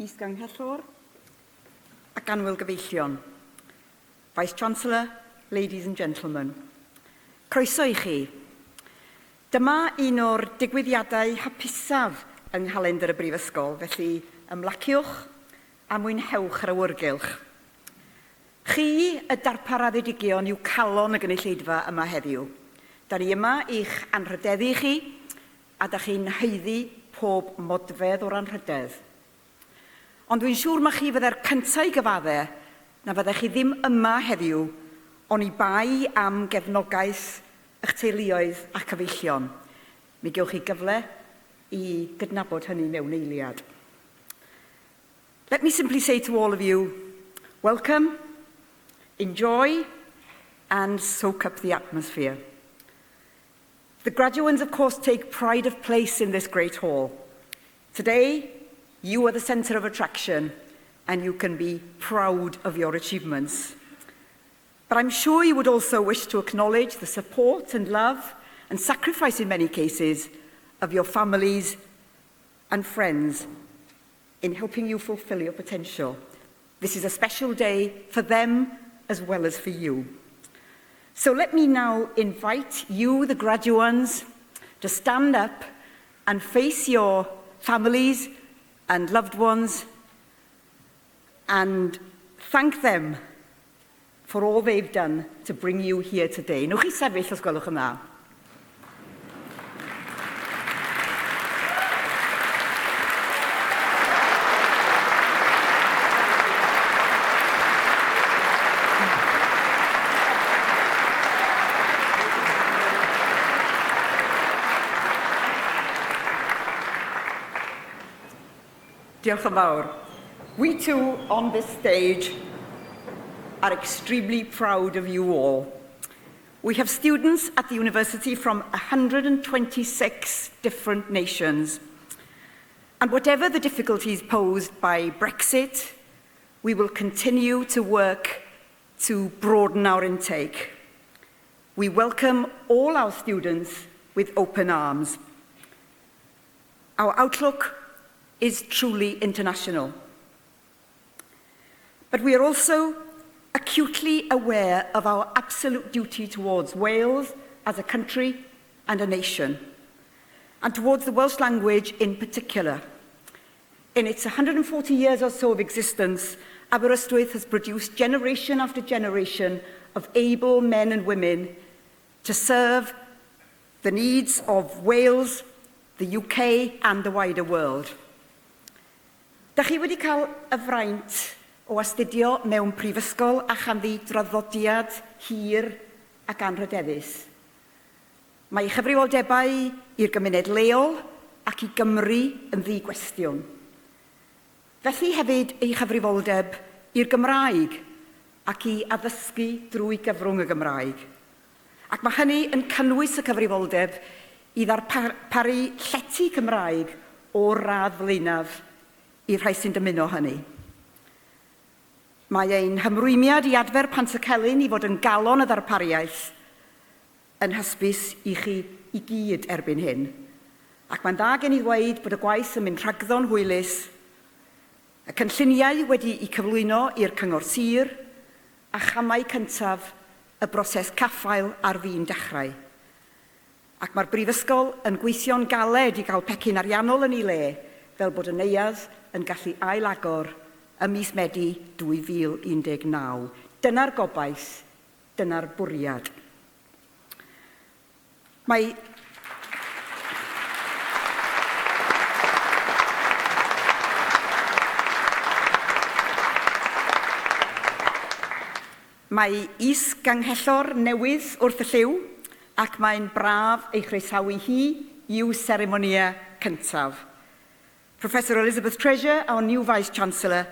Is-ganghellor ac anwyl gyfeillion. Vice-Chancellor, ladies and gentlemen. Croeso I chi. Dyma un o'r digwyddiadau hapusaf yng nghalendr y Brifysgol, felly ymlaciwch a mwynhewch yr awyrgylch. Chi, y darparafedigion, yw calon y gynulleidfa yma heddiw. Da ni yma i'ch anrhydeddu chi a da chi'n haeddu pob modfedd o'r anrhydedd. Ond dwi'n siŵr mae chi fydde'r cyntaf i gyfaddau na fyddech chi ddim yma heddiw ond i bai am gefnogaeth eich teuluoedd a cyfeillion. Mi gewch chi gyfle i gydnabod hynny mewn eiliad. Let me simply say to all of you, welcome, enjoy, and soak up the atmosphere. The graduates, of course, take pride of place in this great hall. Today, you are the centre of attraction, and you can be proud of your achievements. But I'm sure you would also wish to acknowledge the support and love and sacrifice in many cases of your families and friends in helping you fulfill your potential. This is a special day for them as well as for you. So let me now invite you, the graduates, to stand up and face your families and loved ones and thank them for all they've done to bring you here today. Nwch chi sefyll os gwelwch yn dda. Diolch yn fawr. We too, on this stage, are extremely proud of you all. We have students at the university from 126 different nations. And whatever the difficulties posed by Brexit, we will continue to work to broaden our intake. We welcome all our students with open arms. Our outlook is truly international. But we are also acutely aware of our absolute duty towards Wales as a country and a nation, and towards the Welsh language in particular. In its 140 years or so of existence, Aberystwyth has produced generation after generation of able men and women to serve the needs of Wales, the UK and the wider world. Da chi wedi cael y fraint o astudio mewn prifysgol a chanddi draddodiad hir ac anrhydeddus. Mae ei chyfrifoldebau i'r gymuned leol ac i Gymru yn ddigwestiwn. Felly hefyd ei chyfrifoldeb i'r Gymraeg ac i addysgu drwy gyfrwng y Gymraeg. Ac mae hynny yn cynnwys y cyfrifoldeb i ddarparu llety Cymraeg o'r radd flaenaf i'r rhai sy'n dymuno hynny. Mae ein hymrwymiad i adfer Pantycelyn i fod yn galon y ddarpariaeth yn hysbys i chi i gyd erbyn hyn. Ac mae'n dda gen i ddweud bod y gwaith yn mynd rhagddon hwylus, y cynlluniau wedi eu cyflwyno i'r Cyngor Sir a chamau cyntaf y broses caffael ar fin dechrau. Ac mae'r Brifysgol yn gweithio'n galed i gael pecyn ariannol yn ei le, fel bod y neuadd yn gallu ailagor ym mis Medi 2019. Dyna'r gobaith, dyna'r bwriad. Mae is-ganghellor newydd wrth y lliw ac mae'n braf ei chroesawu hi i'w seremonia cyntaf. Professor Elizabeth Treasure, our new Vice-Chancellor,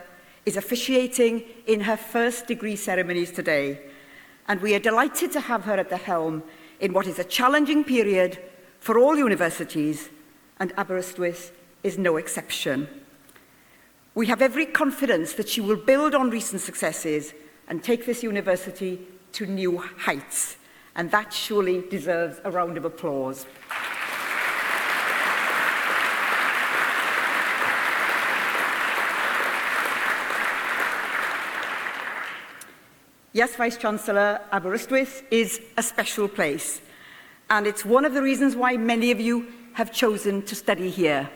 is officiating in her first degree ceremonies today, and we are delighted to have her at the helm in what is a challenging period for all universities, and Aberystwyth is no exception. We have every confidence that she will build on recent successes and take this university to new heights, and that surely deserves a round of applause. Yes, Vice-Chancellor, Aberystwyth is a special place, and it's one of the reasons why many of you have chosen to study here.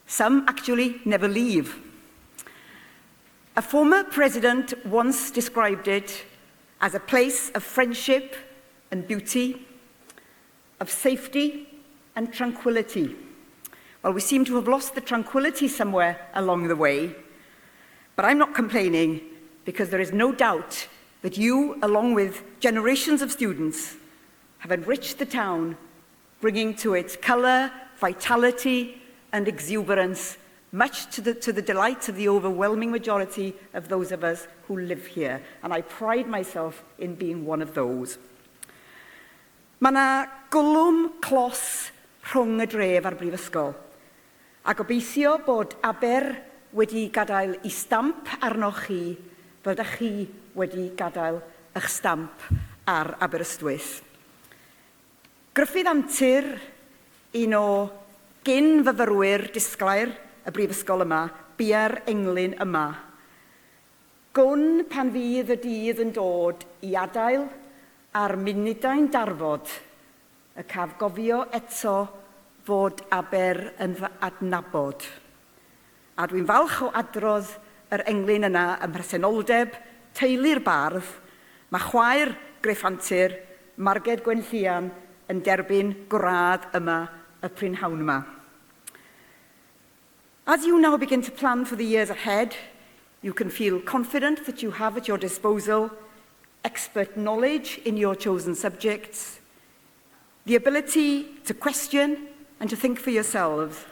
Some actually never leave. A former president once described it as a place of friendship and beauty, of safety and tranquility. Well, we seem to have lost the tranquility somewhere along the way, but I'm not complaining because there is no doubt that you, along with generations of students, have enriched the town, bringing to it colour, vitality and exuberance, much to the delight of the overwhelming majority of those of us who live here. And I pride myself in being one of those. Mae yna gwlwm clos rhwng y dref a'r brifysgol, a gobeithio bod Aber wedi gadael ei stamp arnoch chi fel ydych chi wedi gadael eich stamp ar Aberystwyth. Gruffydd antur un o gyn-fyfyrwyr disglair y brifysgol yma, bua'r englyn yma. Gwn pan fydd y dydd yn dod i adael ar munudau'n darfod, y caf gofio eto fod Aber yn fy adnabod. A dwi'n falch o adrodd yr englyn yna ym mhresenoldeb, teulu'r bardd, mae chwaer Gruff Antur, Marged Gwenllian, yn derbyn gwradd yma y prynhawn yma. As you now begin to plan for the years ahead, you can feel confident that you have at your disposal expert knowledge in your chosen subjects, the ability to question and to think for yourselves,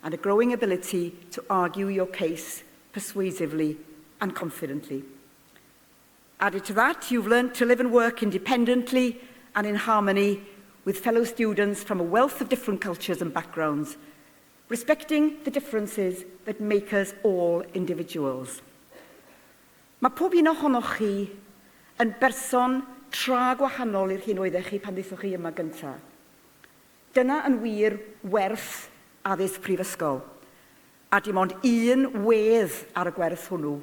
and a growing ability to argue your case persuasively and confidently. Added to that, you've learned to live and work independently and in harmony with fellow students from a wealth of different cultures and backgrounds, respecting the differences that make us all individuals. Mae pob un ohonoch chi yn berson tra gwahanol i'r hyn oeddech chi pan ddeithoch chi yma gyntaf. Dyna yn wir werth addysg prifysgol, a dim ond un wedd ar y gwerth hwnnw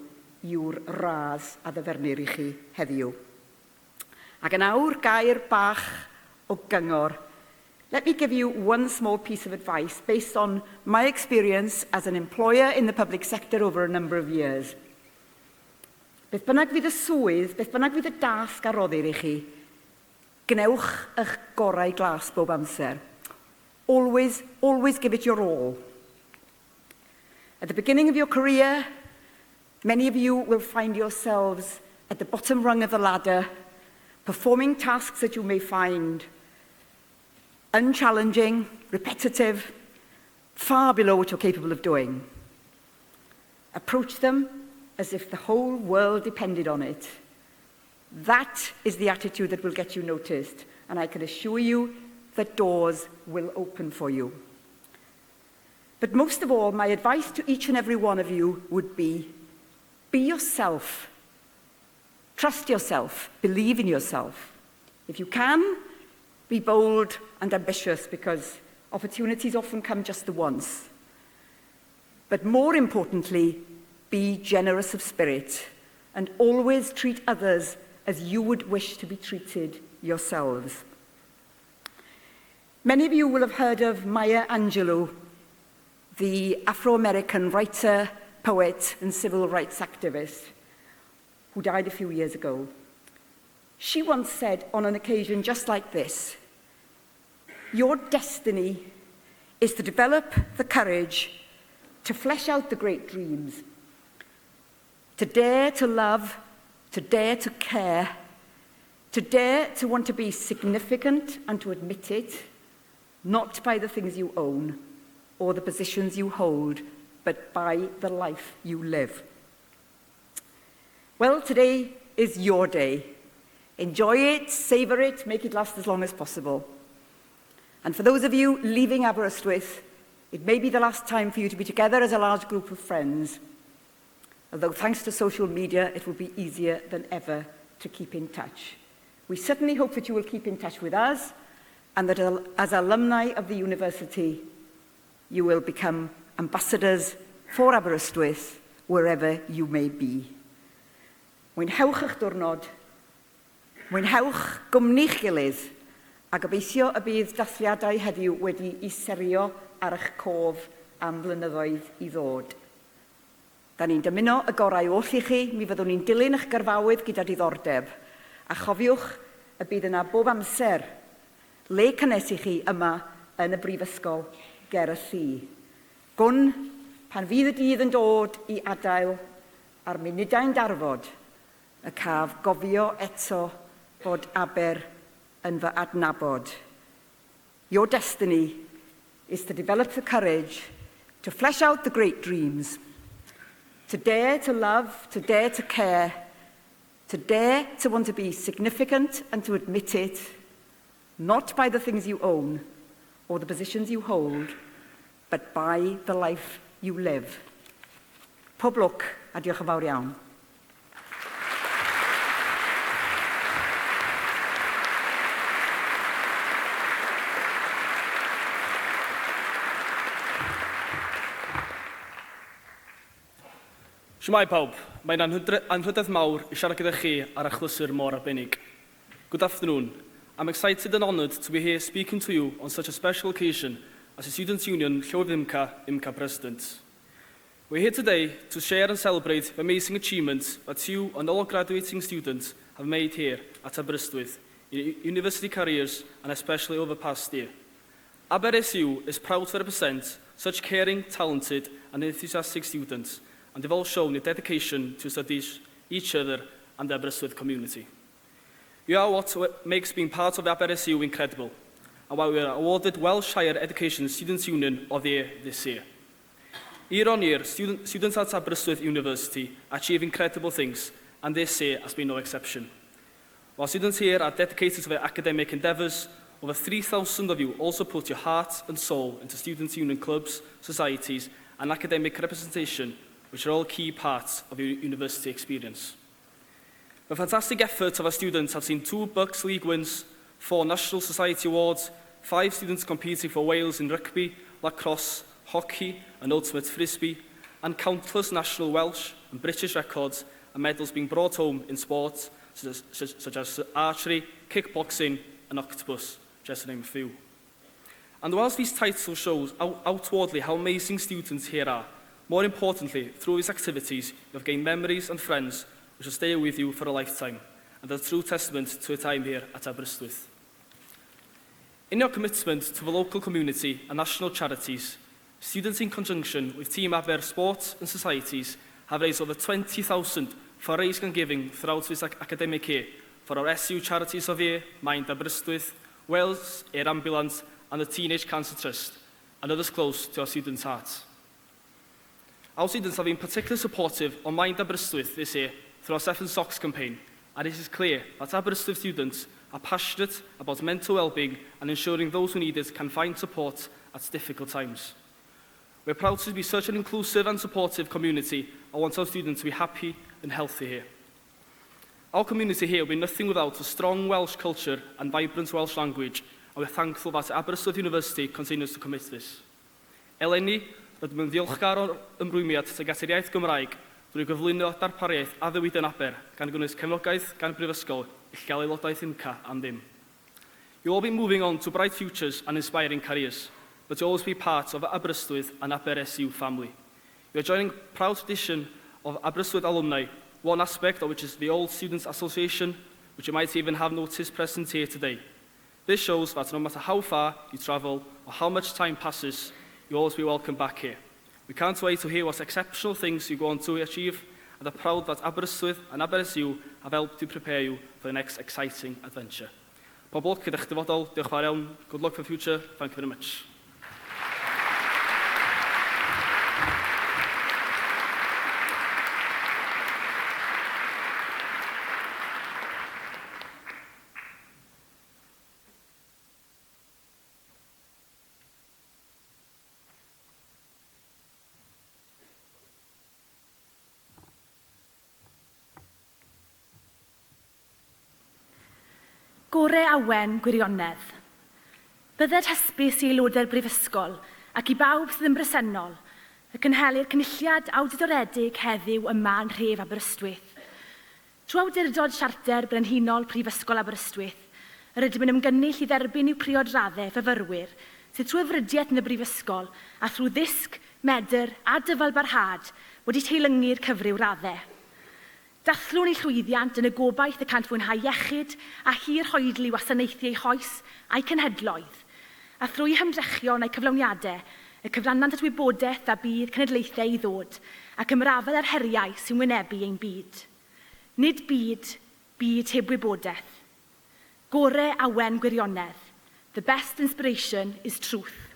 yw'r ras a ddyfernir i chi heddiw. Ac yn awr gair bach o gyngor, let me give you one small piece of advice based on my experience as an employer in the public sector over a number of years. Beth bynnag fydd y swydd, beth bynnag fydd y dasg a roddir i chi, gnewch eich gorau glas bob amser. Always, always give it your all. At the beginning of your career, many of you will find yourselves at the bottom rung of the ladder, performing tasks that you may find unchallenging, repetitive, far below what you're capable of doing. Approach them as if the whole world depended on it. That is the attitude that will get you noticed, and I can assure you that doors will open for you. But most of all, my advice to each and every one of you would be yourself. Trust yourself, believe in yourself. If you can, be bold and ambitious, because opportunities often come just the once. But more importantly, be generous of spirit and always treat others as you would wish to be treated yourselves. Many of you will have heard of Maya Angelou, the Afro-American writer, poet, and civil rights activist who died a few years ago. She once said on an occasion just like this, "Your destiny is to develop the courage to flesh out the great dreams, to dare to love, to dare to care, to dare to want to be significant and to admit it, not by the things you own or the positions you hold, but by the life you live." Well, today is your day. Enjoy it, savor it, make it last as long as possible. And for those of you leaving Aberystwyth, it may be the last time for you to be together as a large group of friends. Although thanks to social media, it will be easier than ever to keep in touch. We certainly hope that you will keep in touch with us, and that as alumni of the university, you will become ambassadors for Aberystwyth wherever you may be. Mwynhewch eich diwrnod, mwynhewch gwmni'ch gilydd, a gobeithio y bydd dathliadau heddiw wedi I serio ar eich cof am flynyddoedd I ddod. Da ni'n dymuno y gorau oll I chi, mi fyddwn ni'n dilyn eich gyrfawydd gyda diddordeb, a chofiwch y bydd yna bob amser le cynnes I chi yma yn y brifysgol ger y Llu. Gwn pan fydd y dydd yn dod I adael a'r munudau'n darfod, y caf gofio eto bod Aber yn fy adnabod. Your destiny is to develop the courage to flesh out the great dreams, to dare to love, to dare to care, to dare to want to be significant and to admit it, not by the things you own or the positions you hold, but by the life you live. Pob lwc a diolch yn fawr iawn. Shwmai pawb, mae'n anrhydedd mawr I siarad gyda chi ar achlysur mor arbennig. Good afternoon. I'm excited and honoured to be here speaking to you on such a special occasion as the Students' Union Llywydd IMCA President. We're here today to share and celebrate the amazing achievements that you undergraduating students have made here at Aberystwyth in university careers and especially over the past year. AberSU is proud to represent such caring, talented and enthusiastic students, and they've all shown their dedication to study each other and the Aberystwyth community. You are what makes being part of the AberSU incredible, and why we are awarded Welsh Higher Education Students' Union of the Year this year. Year on year, students at Aberystwyth University achieve incredible things, and this year has been no exception. While students here are dedicated to their academic endeavours, over 3,000 of you also put your heart and soul into Students' Union clubs, societies, and academic representation, which are all key parts of your university experience. The fantastic efforts of our students have seen 2 Bucks League wins, 4 National Society Awards, 5 students competing for Wales in rugby, lacrosse, hockey and ultimate frisbee, and countless national Welsh and British records and medals being brought home in sports such as archery, kickboxing and octopus, just to name a few. And whilst these titles show outwardly how amazing students here are, more importantly, through these activities, you have gained memories and friends which will stay with you for a lifetime, and are a true testament to your time here at Aberystwyth. In your commitment to the local community and national charities, students in conjunction with Team Aber Sports and Societies have raised over 20,000 for raising and giving throughout this academic year for our SU charities of the year, Mind Aberystwyth, Wales Air Ambulance and the Teenage Cancer Trust, and others close to our students' hearts. Our students have been particularly supportive of Mind Aberystwyth this year through our 7 Socks campaign, and it is clear that Aberystwyth students are passionate about mental well-being and ensuring those who need it can find support at difficult times. We're proud to be such an inclusive and supportive community and want our students to be happy and healthy here. Our community here will be nothing without a strong Welsh culture and vibrant Welsh language, and we're thankful that Aberystwyth University continues to commit to this. Eleni, rydym yn ddiolchgar o'r ymrwymiad tuag at yr iaith Gymraeg drwy gyflwyno darpariaeth a ddewid yn Aber gan gynnwys cefnogaeth gan brifysgol i'ch gael aelodaeth IMCA am ddim. You'll all be moving on to bright futures and inspiring careers, but you'll always be part of the Aberystwyth and AberSU family. You're joining a proud tradition of Aberystwyth alumni, one aspect of which is the Old Students Association, which you might even have noticed present here today. This shows that no matter how far you travel or how much time passes, you'll always be welcome back here. We can't wait to hear what exceptional things you go on to achieve, and are proud that Aberystwyth and AberSU have helped to prepare you for the next exciting adventure. Pob lwc gyda'ch dyfodol, diolch fawr iawn, good luck for the future, thank you very much. Gore awen gwirionedd. Bydded hysbys i aelodau'r brifysgol ac I bawb sydd yn bresennol y cynhelir cynulliad awdurdodedig heddiw yma yn nhref Aberystwyth. Trwy awdurdod siarter brenhinol Prifysgol Aberystwyth, yr ydym yn ymgynnull i dderbyn i'w priod raddau fyfyrwyr sydd trwy frydiaeth yn y Brifysgol a thrwy ddisg, medr a dyfal barhad wedi teilyngu'r cyfryw raddau. Dathlwn i llwyddiant yn y gobaith y cant fwynhau iechyd a hir hoedlu wasanaethu eu hoes a'i cenhedloedd, a thrwy hymdrechion a'i cyflawniadau, y cyfrannant at wybodaeth a bydd cenedlaethau i ddod, ac ymrafel ar heriau sy'n wynebu ein byd. Nid byd, byd heb wybodaeth. Gorau awen gwirionedd. The best inspiration is truth.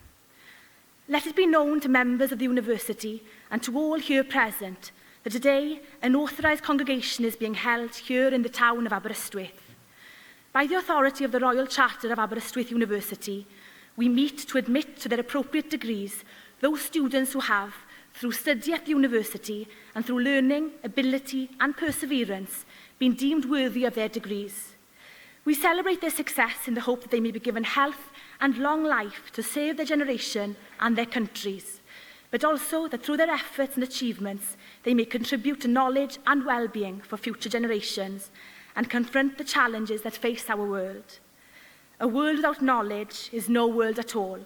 Let it be known to members of the university and to all here present that today an authorised congregation is being held here in the town of Aberystwyth. By the authority of the Royal Charter of Aberystwyth University, we meet to admit to their appropriate degrees those students who have, through study at the university and through learning, ability and perseverance, been deemed worthy of their degrees. We celebrate their success in the hope that they may be given health and long life to serve their generation and their countries, but also that through their efforts and achievements, they may contribute to knowledge and well-being for future generations and confront the challenges that face our world. A world without knowledge is no world at all.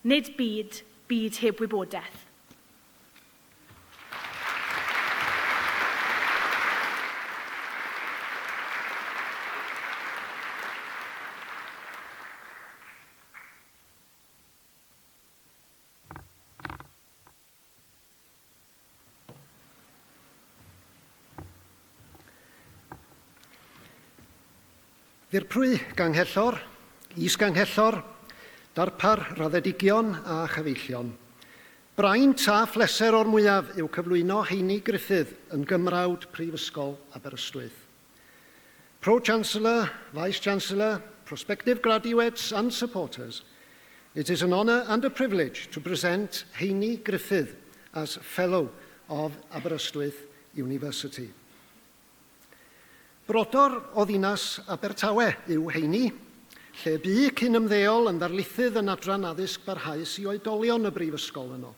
Nid byd, byd heb wybodaeth. Ddirprwy ganghellor, is-ganghellor, darpar raddedigion a chyfeillion. Brain ta phleser o'r mwyaf yw cyflwyno Heini Griffith yn Gymrawd Prifysgol Aberystwyth. Pro-Chancellor, Vice-Chancellor, prospective graduates and supporters, it is an honour and a privilege to present Heini Griffith as Fellow of Aberystwyth University. Brodor o ddinas Abertawe yw Heini, lle bu cyn ymddeol yn ddarlithydd yn adran addysg barhaus i oedolion y brifysgol yno.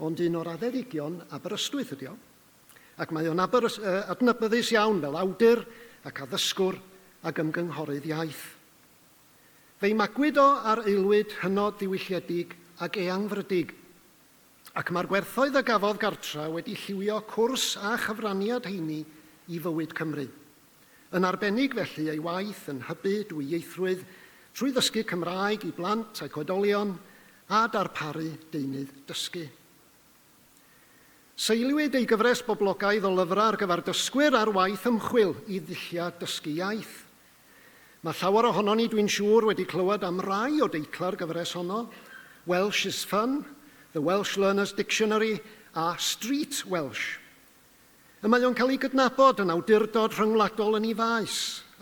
Ond un o'r addedigion Aberystwyth ydi o, ac mae o'n adnabyddus iawn fel awdur ac addysgwr ac ymgynghorydd iaith. Fe'i magwyd o ar aelwyd hynod ddiwylliedig ac eangfrydig, ac mae'r gwerthoedd a gafodd gartra wedi lliwio cwrs a chyfraniad Heini i fywyd Cymru. Yn arbennig felly ei waith yn hybu dwyieithrwydd trwy ddysgu Cymraeg i blant ac oedolion a darparu deunydd dysgu. Seiliwyd ei gyfres boblogaidd o lyfrau ar gyfer dysgwyr ar waith ymchwil i ddulliad dysgu iaith. Mae llawer ohono ni dwi'n siŵr wedi clywed am rai o deitla'r gyfres honno, Welsh is Fun, The Welsh Learner's Dictionary a Street Welsh. Y mae o'n cael ei gydnabod yn awdurdod rhyngwladol yn ei faes,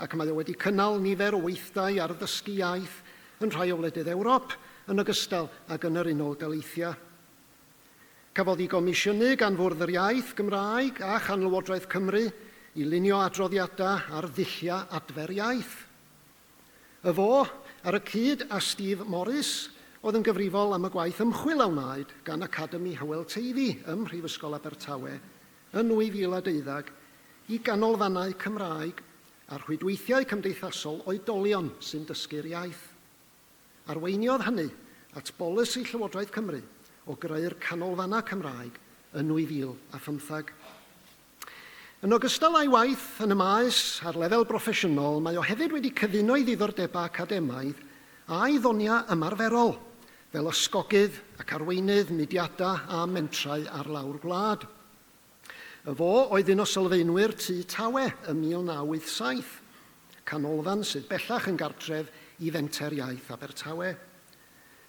ac mae o wedi cynnal nifer o weithdai ar ddysgu iaith yn rhai o wledydd Ewrop yn ogystal ac yn yr Unol Daleithiau. Cafodd ei gomisiynu gan Fwrdd yr Iaith Gymraeg a Chanlywodraeth Cymru i lunio adroddiadau ar ddulliau adfer iaith. Y fo, ar y cyd a Steve Morris, oedd yn gyfrifol am y gwaith ymchwil a wnaed gan Academi Hywel Teifi ym Mhrifysgol Abertawe yn 2012 i ganolfannau Cymraeg a'r rhwydweithiau cymdeithasol oedolion sy'n dysgu'r iaith. Arweiniodd hynny at bolisi Llywodraeth Cymru o greu'r canolfannau Cymraeg yn 2015. Yn ogystal â'i waith yn y maes ar lefel broffesiynol, mae o hefyd wedi cyfuno i ddiddordebau academaidd a'i ddoniau ymarferol, fel ysgogydd ac arweinydd mudiadau a mentrau ar lawr gwlad. Y fo oedd un o sylfaenwyr Tŷ Tawe ym 1987, canolfan sydd bellach yn gartref i Fenter Iaith Abertawe.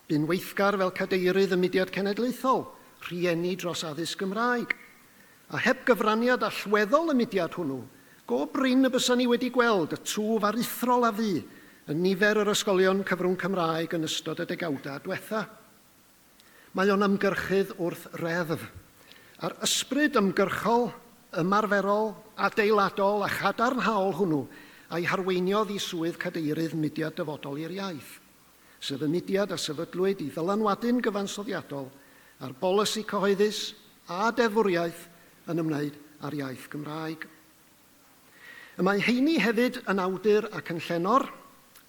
Bu'n weithgar fel cadeirydd y Mudiad Cenedlaethol, rhieni dros addysg Gymraeg. A heb gyfraniad allweddol y mudiad hwnnw, go brin y bysan ni wedi gweld y twf aruthrol a fu yn nifer yr ysgolion cyfrwng Cymraeg yn ystod y degawdau diwetha. Mae o'n ymgyrchydd wrth reddf, a'r ysbryd ymgyrchol, ymarferol, adeiladol a chadarnhaol hwnnw a'i harweiniodd i swydd cadeirydd mudiad dyfodol i'r iaith, sef y mudiad a sefydlwyd i ddylanwadu'n gyfansoddiadol ar bolisi cyhoeddus a deddfwriaeth yn ymwneud â'r iaith Gymraeg. Mae heini hefyd yn awdur ac yn llenor,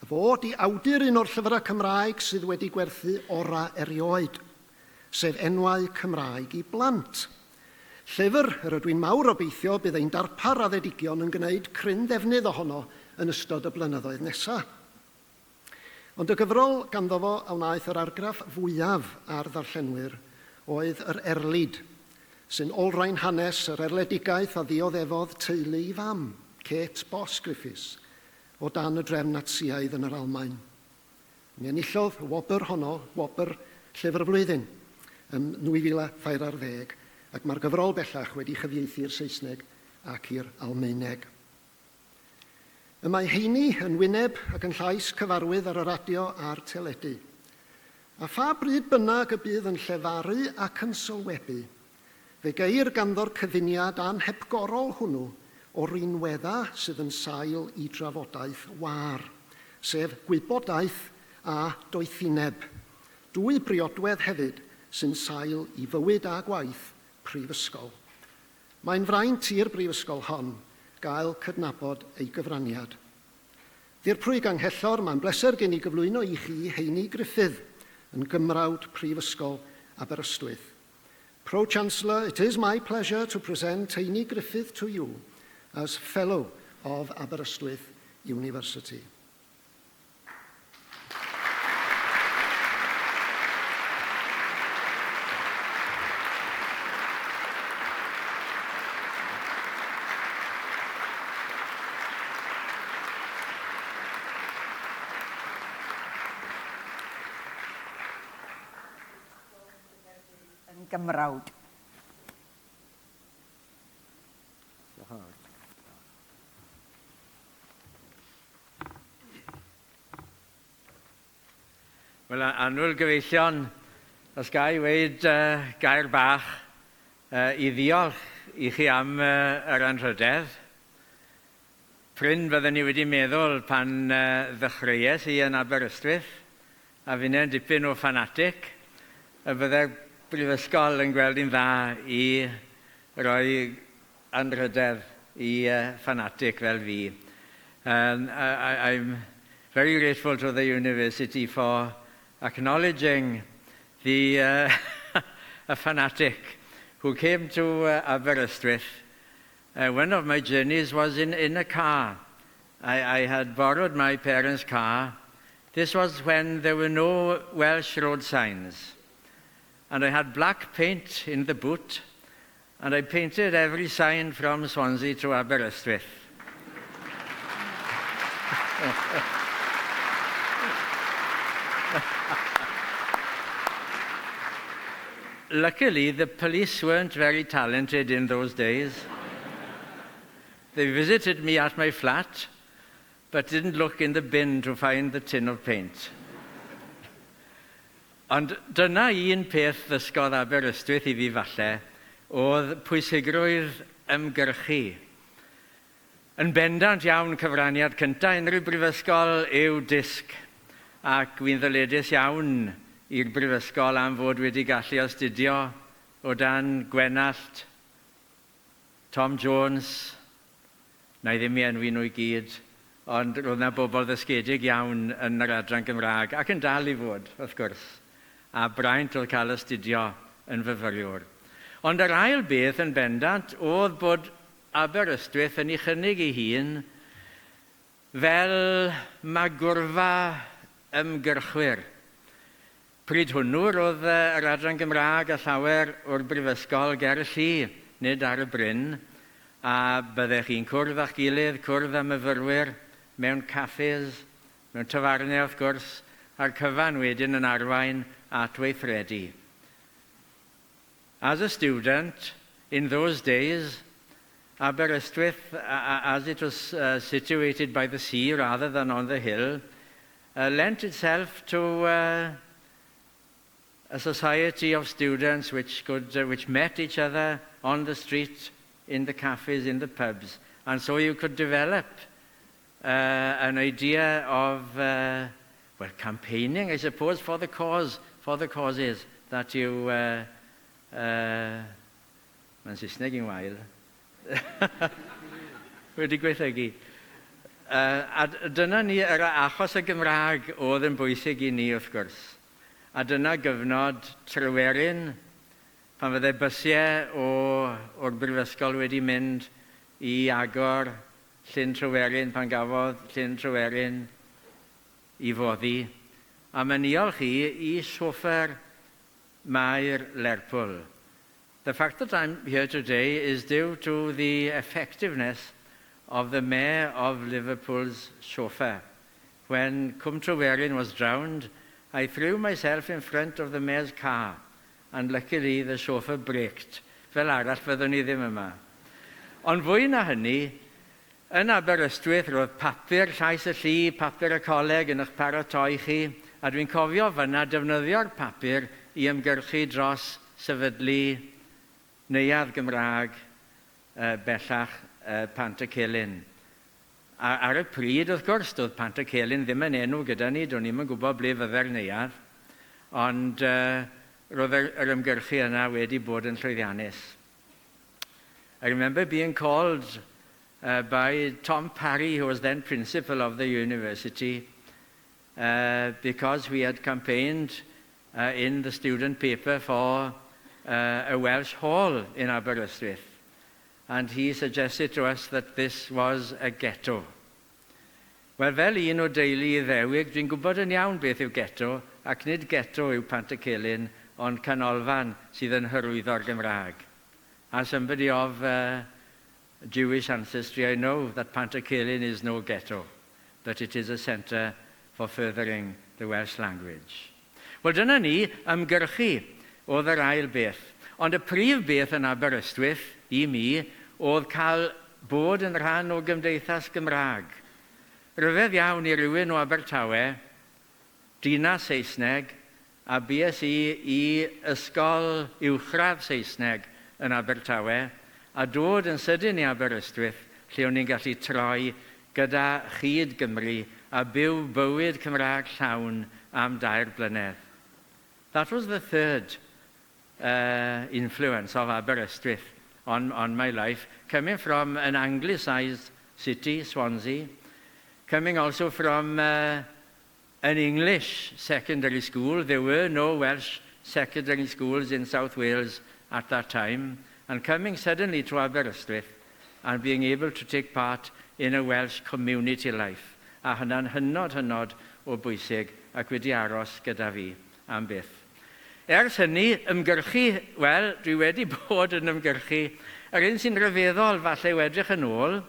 fo di awdur un o'r llyfrau Cymraeg sydd wedi gwerthu ora erioed, sef Enwau Cymraeg i Blant. Llyfr yr ydw i'n mawr obeithio bydd ein darpar a ddedigion yn gwneud cryn ddefnydd ohono yn ystod y blynyddoedd nesaf. Ond y gyfrol ganddo fo a wnaeth yr argraff fwyaf ar ddarllenwyr oedd yr Erlyd, sy'n olrhain hanes yr erledigaeth a ddioddefodd teulu i fam, Kate Boss Griffiths, o dan y drefn Natsiaidd yn yr Almaen. Mi enillodd y wobr honno, wobr llyfr y flwyddyn, yn 2010, ac mae'r gyfrol bellach wedi chyfieithu i'r Saesneg ac i'r Almaeneg. Y mae heini yn wyneb ac yn llais cyfarwydd ar y radio a'r teledu. A pha bryd bynnag y bydd yn llefaru ac yn sylwebu, fe geir ganddo'r cyfuniad anhepgorol hwnnw o rinwedda sydd yn sail i drafodaeth war, sef gwybodaeth a doethineb. Dwy briodwedd hefyd sy'n sail i fywyd a gwaith prifysgol. Mae'n fraint i'r brifysgol hon gael cydnabod ei gyfraniad. Dirprwy ganghellor, mae'n bleser gen i gyflwyno i chi Heini Griffith yn gymrawd prifysgol Aberystwyth. Pro-Chancellor, it is my pleasure to present Heini Griffith to you as Fellow of Aberystwyth University. Yn gymrawd. Wel, annwyl gyfeillion, os ga i weid gair bach i ddiolch i chi am yr anrhydedd. Pryn byddwn ni wedi meddwl pan ddechreuais i yn Aberystwyth, a fynnau'n dipyn o ffanatic, y byddai'r brifysgol yn gweld yn dda i roi anrhydedd i ffanatic fel fi. I'm very grateful to the university for acknowledging the a fanatic who came to Aberystwyth. One of my journeys was in a car. I had borrowed my parents' car. This was when there were no Welsh road signs. And I had black paint in the boot, and I painted every sign from Swansea to Aberystwyth. Luckily, the police weren't very talented in those days. They visited me at my flat, but didn't look in the bin to find the tin of paint. Ond dyna un peth ddysgodd Aberystwyth i fi falle, oedd pwysigrwydd ymgyrchu. Yn bendant iawn cyfraniad cyntaf unrhyw brifysgol yw disg, ac wy'n ddyledus iawn i'r brifysgol am fod wedi gallu astudio o dan Gwenallt, Tom Jones, na i ddim i enwi nhw i gyd, ond roedd yna bobl ddysgedig iawn yn yr adran Gymraeg, ac yn dal i fod, wrth gwrs, a braint oedd cael astudio yn fyfyriwr. Ond yr ail beth yn bendant oedd bod Aberystwyth yn ei chynnig ei hun fel magwrfa ymgyrchwyr. Pryd hwnnw roedd yr adran Gymraeg a llawer o'r brifysgol ger y llu, nid ar y bryn, a byddech chi'n cwrdd â'ch gilydd, cwrdd â myfyrwyr, mewn caffes, mewn tafarnau wrth gwrs, a'r cyfan wedyn yn arwain at weithredu. As a student, in those days, Aberystwyth, as it was situated by the sea rather than on the hill, lent itself to a society of students which met each other on the street, in the cafes, in the pubs. And so you could develop an idea of, campaigning, I suppose, for the causes that you... Mae'n Saesneg yn wael. wedi gweithygu. A dyna ni, yr achos y Gymraeg oedd yn bwysig i ni wrth gwrs. A dyna gyfnod Tryweryn, pan fydde bysiau o'r brifysgol wedi mynd i agor Llyn Tryweryn, pan gafodd Llyn Tryweryn i foddi. A mae'n niolch i sioffer Mair Lerpwl. The fact that I'm here today is due to the effectiveness of the Mayor of Liverpool's chauffeur. When Cwm Tryweryn was drowned, I threw myself in front of the Mayor's car, and luckily the chauffeur braked. Fel arall fyddwn ni ddim yma. Ond fwy na hynny, yn Aberystwyth roedd papur llais y llu, papur y coleg yn eich paratoi chi, a dwi'n cofio fyna defnyddio'r papur i ymgyrchu dros sefydlu neuadd Gymraeg bellach Pant y Celyn. Ar y pryd, wrth gwrs, doedd Pant y Celyn ddim yn enw gyda ni, do'n ni'n gwybod ble fydde'r neuadd, ond roedd yr ymgyrchu yna wedi bod yn llwyddiannus. I remember being called by Tom Parry, who was then principal of the university, because we had campaigned in the student paper for a Welsh hall in Aberystwyth. And he suggested to us that this was a ghetto. Wel, fel un o deulu Iddewig, dwi'n gwybod yn iawn beth yw ghetto, ac nid ghetto yw Pant y Celyn, ond canolfan sydd yn hyrwyddo'r Gymraeg. As somebody of Jewish ancestry, I know that Pant y Celyn is no ghetto, but it is a centre for furthering the Welsh language. Wel, dyna ni ymgyrchu oedd yr ail beth. Ond y prif beth yn Aberystwyth, i mi, oedd cael bod yn rhan o Gymdeithas Gymraeg. Rhyfedd iawn i rywun o Abertawe, dinas Saesneg, a BSc i ysgol uwchradd Saesneg yn Abertawe, a dod yn sydyn i Aberystwyth, lle o'n i'n gallu troi gyda chyd Gymru a byw bywyd Cymraeg llawn am 2 blynedd. That was the third influence of Aberystwyth on my life, coming from an anglicised city, Swansea, coming also from an English secondary school. There were no Welsh secondary schools in South Wales at that time, and coming suddenly to Aberystwyth and being able to take part in a Welsh community life. A hynna'n hynod o bwysig ac wedi aros gyda fi am byth. Ers hynny, ymgyrchu, wel, dwi wedi bod yn ymgyrchu. Yr un sy'n rhyfeddol falle wedrych yn ôl,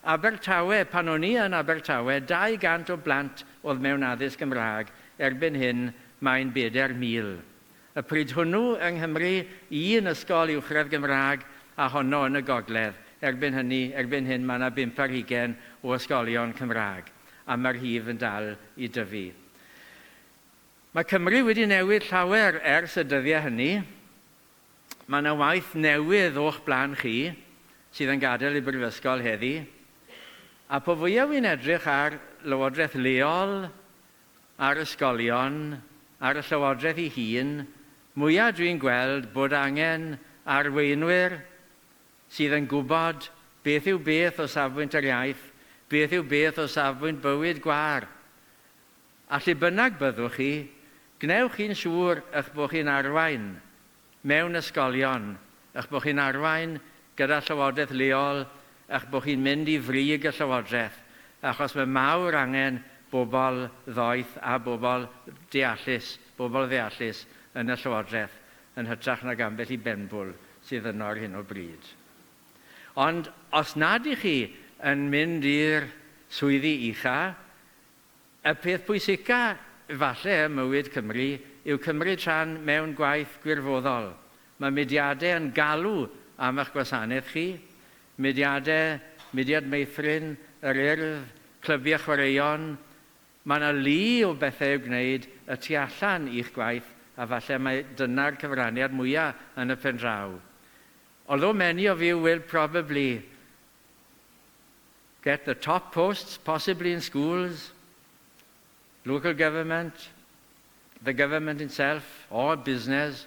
Abertawe, pan o'n i yn Abertawe, 200 o blant oedd mewn addysg Gymraeg, erbyn hyn mae'n 4,000. Y pryd hwnnw yng Nghymru, 1 ysgol uwchradd Gymraeg a honno yn y gogledd. Erbyn hyn mae yna 520 o ysgolion Cymraeg, a mae'r hif yn dal i dyfu. Mae Cymru wedi newid llawer ers y dyddiau hynny. Mae yna waith newydd o'ch blaen chi, sydd yn gadael i brifysgol heddi. A po fwyaf wy'n edrych ar lywodraeth leol, ar ysgolion, ar y llywodraeth ei hun, mwyaf dwi'n gweld bod angen arweinwyr sydd yn gwybod beth yw beth o safbwynt yr iaith, beth yw beth o safbwynt bywyd gwar. A lle bynnag byddwch chi, gnewch chi'n siŵr eich bod chi'n arwain mewn ysgolion, eich bod chi'n arwain gyda llywodraeth leol, eich bod chi'n mynd i frig y llywodraeth, achos mae mawr angen bobl ddoeth a bobl ddeallus yn y llywodraeth, yn hytrach nag ambell i benbwl sydd yno ar hyn o bryd. Ond os nad ych chi yn mynd i'r swyddi ucha, y peth pwysica falle ym mywyd Cymru yw cymryd rhan mewn gwaith gwirfoddol. Mae mudiadau yn galw am eich gwasanaeth chi, mudiad meithrin, yr urdd, clybiau chwaraeon. Mae yna lu o bethau i'w gwneud y tu allan i'ch gwaith, a falle mae dyna'r cyfraniad mwyaf yn y pen draw. Although many of you will probably get the top posts, possibly in schools, local government, the government itself, or business,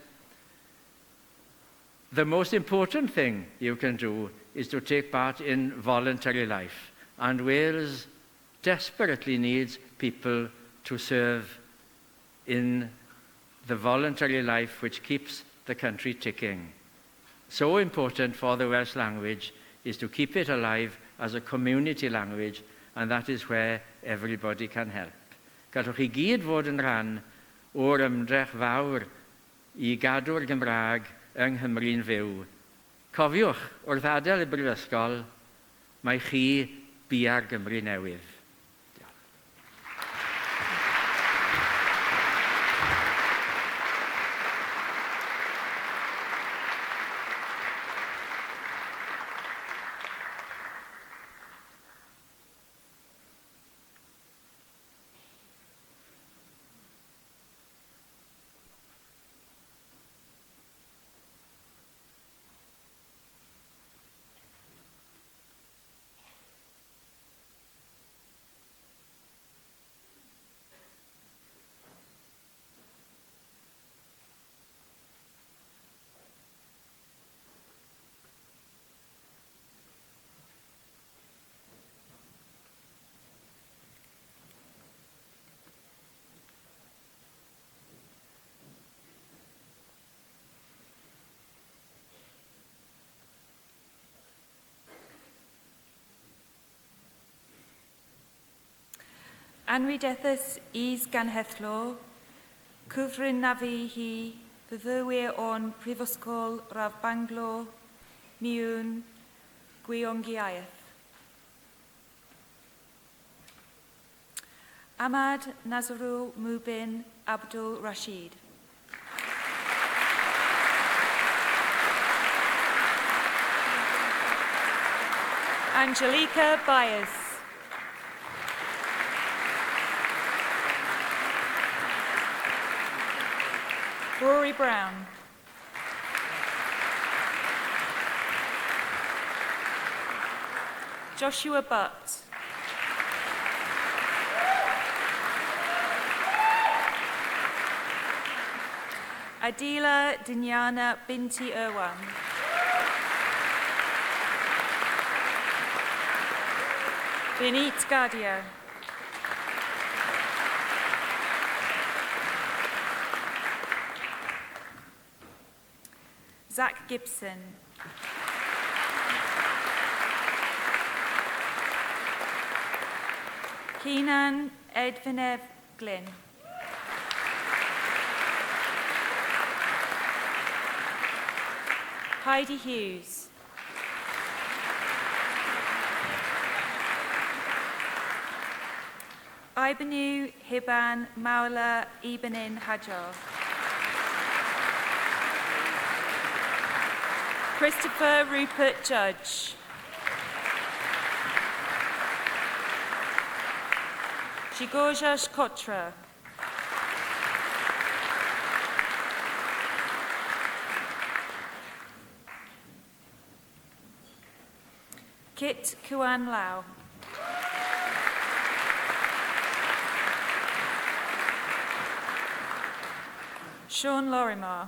the most important thing you can do is to take part in voluntary life. And Wales desperately needs people to serve in the voluntary life which keeps the country ticking. So important for the Welsh language is to keep it alive as a community language, and that is where everybody can help. Gallwch chi gyd fod yn rhan o'r ymdrech fawr i gadw'r Gymraeg yng Nghymru'n fyw. Cofiwch, wrth adael y brifysgol, mae chi bia'r Gymru newydd. Anrhydeddus is gan hethlo, cyfryn na fi hi, fyddwyr o'n Prifysgol Raf Banglo, miwn Gwiongiaeth. Ahmad Nazarul Mubin Abdul Rashid. Angelica Byers. Rory Brown. Joshua Butt. Adila Dinyana Binti Irwan. Vinit Gadia. Zach Gibson. Keenan Edvinev Glynn. Heidi Hughes. Ibanu Hiban Maula Ibanin Hajar. Christopher Rupert Judge. Shigorjash Kotra. Kit Kuan Lau. Sean Lorimar.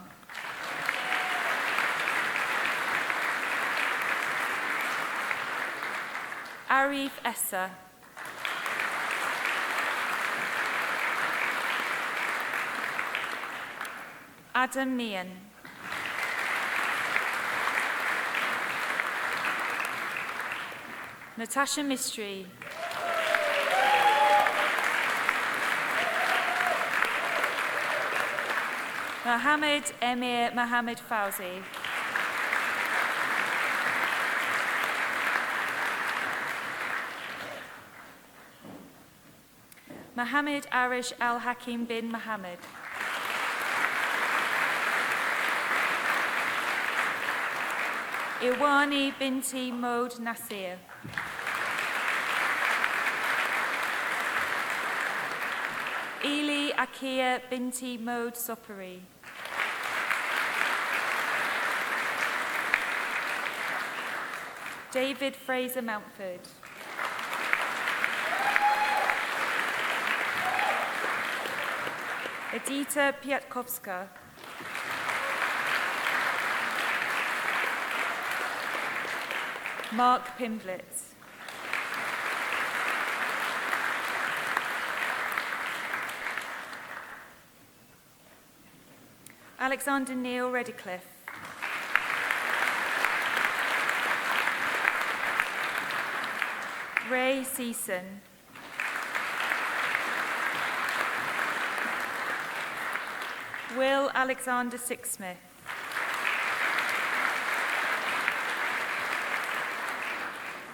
Arif Essa. Adam Meehan. Natasha Mistry. Mohammed Emir Mohammed Fauzi. Mohammed Arish Al Hakim bin Mohammed. Iwani Binti Mode Nasir. Eli Akia Binti Mode Sopari. David Fraser Mountford. Edita Piatkowska. Mark Pimblett. Alexander Neil Redcliffe. Ray Season. Will Alexander Sixsmith.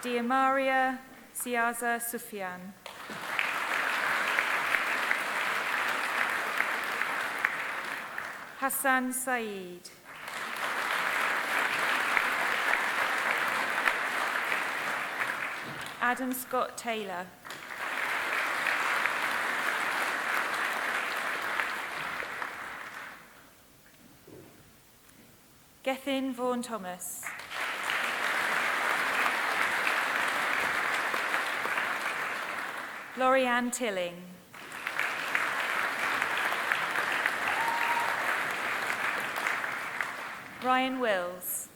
Diamaria Siaza Sufyan. Hassan Saeed. Adam Scott Taylor. Gethin Vaughan Thomas. Laurianne Tilling. Ryan Wills.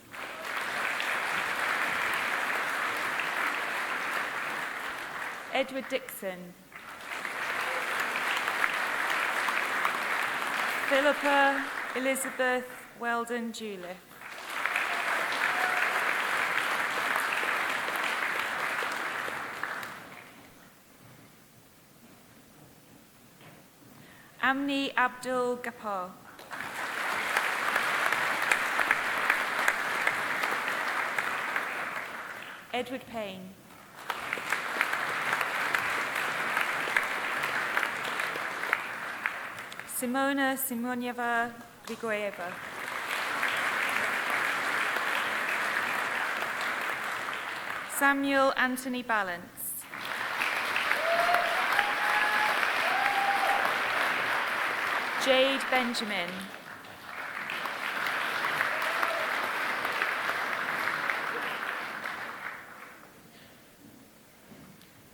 Edward Dixon. Philippa Elizabeth Weldon Juliff. Amni Abdul Gapar. Edward Payne. Simona Simonyeva Grigoyeva. Samuel Anthony Balance. Jade Benjamin.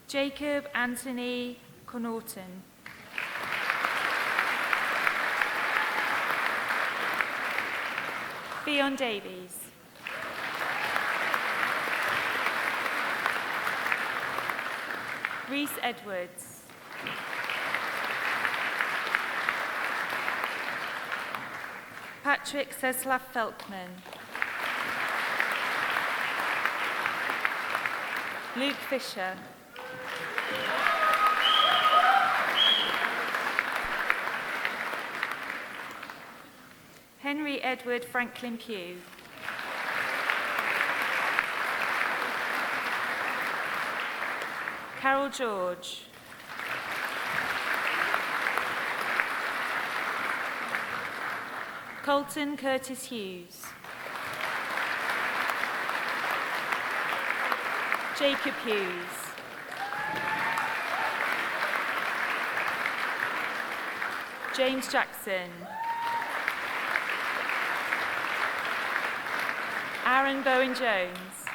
Jacob Anthony Connaughton. Fionn Davies. Rhys Edwards. Patrick Seslav Felkman. Luke Fisher. Henry Edward Franklin Pugh. Carol George. Colton Curtis Hughes. Jacob Hughes. James Jackson. Aaron Bowen Jones.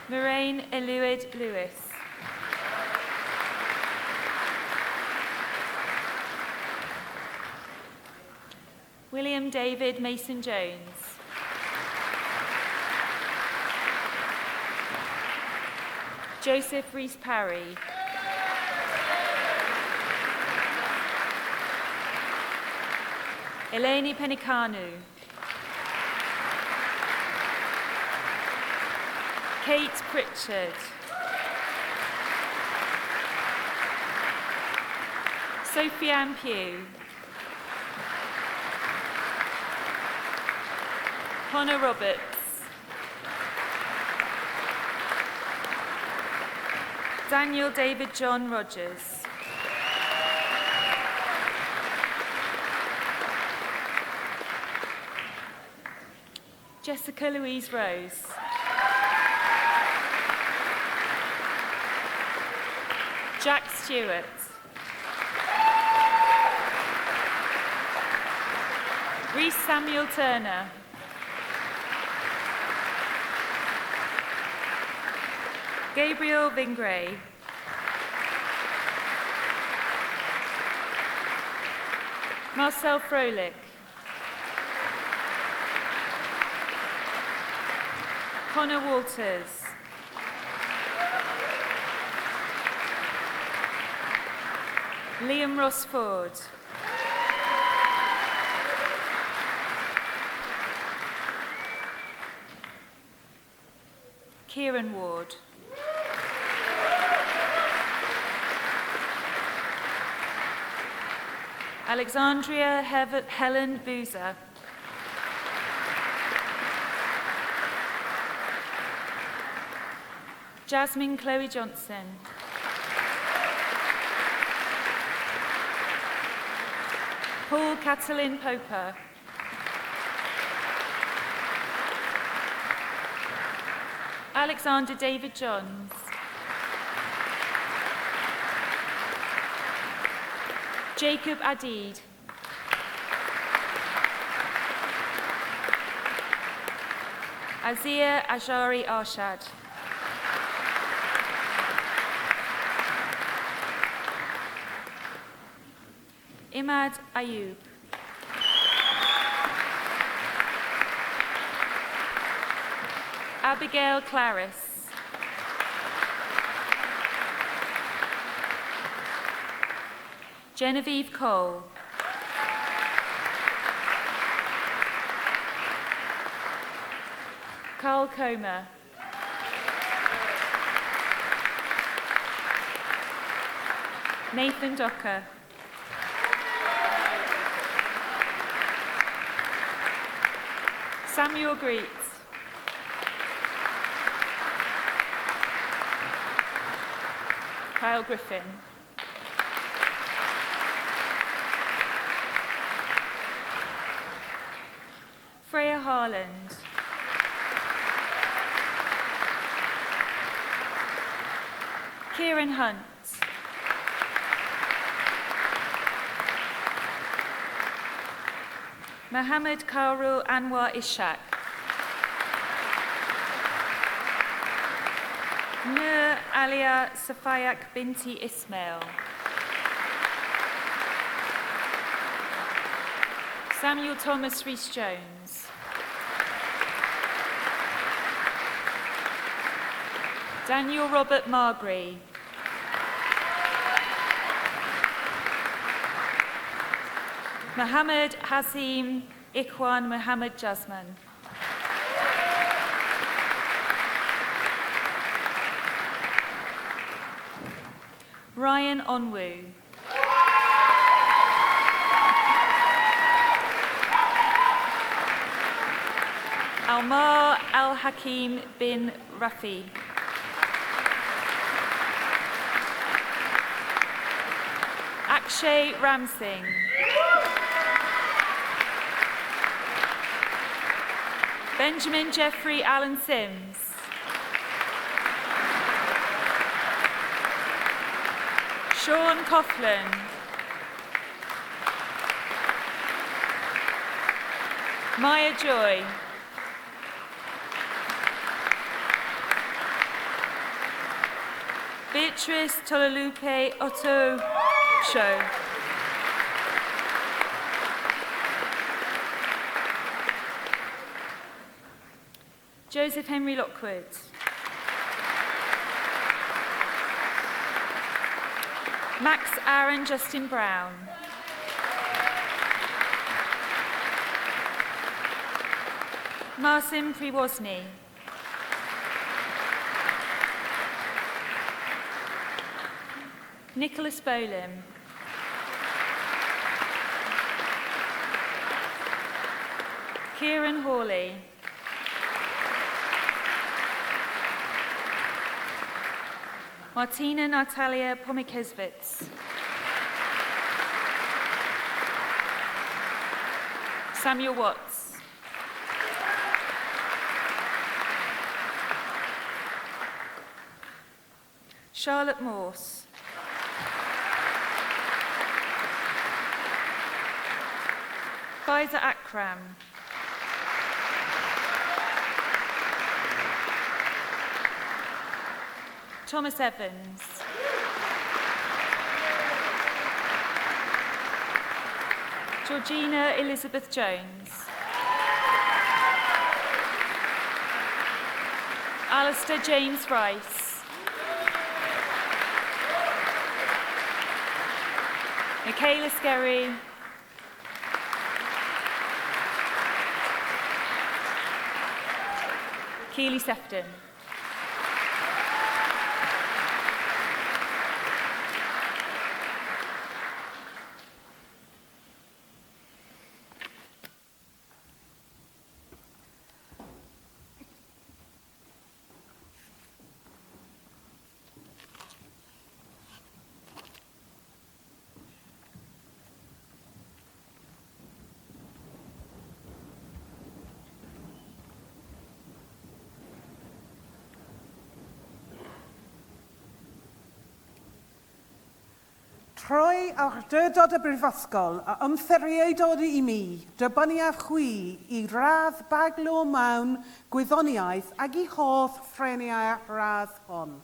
Moraine Eluid Lewis. William David Mason Jones. Joseph Rees Parry. Eleni Penikanu. Kate Pritchard. Sophie Ann Pugh. Connor Roberts. Daniel David John Rogers. Jessica Louise Rose. Jack Stewart. Rhys Samuel Turner. Gabriel Vingray. Marcel Froelich. Connor Walters. Liam Rossford. Kieran Ward. Alexandria Helen Boozer. Jasmine Chloe Johnson. Paul Catalin Poper. Alexander David Johns. Jacob Adid. Azia Ajari Arshad. Imad Ayub. Abigail Claris. Genevieve Cole. Carl Comer. Nathan Docker. Samuel Greet. Kyle Griffin. Freya Harland. Kieran Hunt. Mohammed Karul Anwar Ishaq. Nur Alia Safayak Binti Ismail. Samuel Thomas Rhys-Jones. Daniel Robert Marbury. Mohammed Hasim Ikhwan Mohammed Jasman. Ryan Onwu. Almar Al-Hakim bin Rafi. Akshay Ramsingh. Benjamin Jeffrey Allen Sims. Sean Coughlin. Maya Joy. Beatrice Tolalupe Otto Show. Joseph Henry Lockwood. Max Aaron Justin Brown. Marcin Priwozny. Nicholas Bolam. Kieran Hawley. Martina Natalia Pomikesvits. Samuel Watts. Charlotte Morse. Faiza Akram. Thomas Evans. Georgina Elizabeth Jones. Alistair James Rice. Michaela Skerry. Keely Sefton. Trwy awdurdod y brifysgol a ymtheriadod i mi, dybyniaf chwi i radd baglo mewn gwyddoniaeth ag i hoff ffreniau radd hon.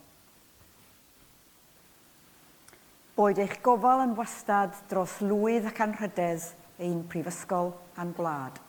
Boed eich gofal yn wastad dros lwydd ac anrhydedd ein prifysgol a'n gwlad.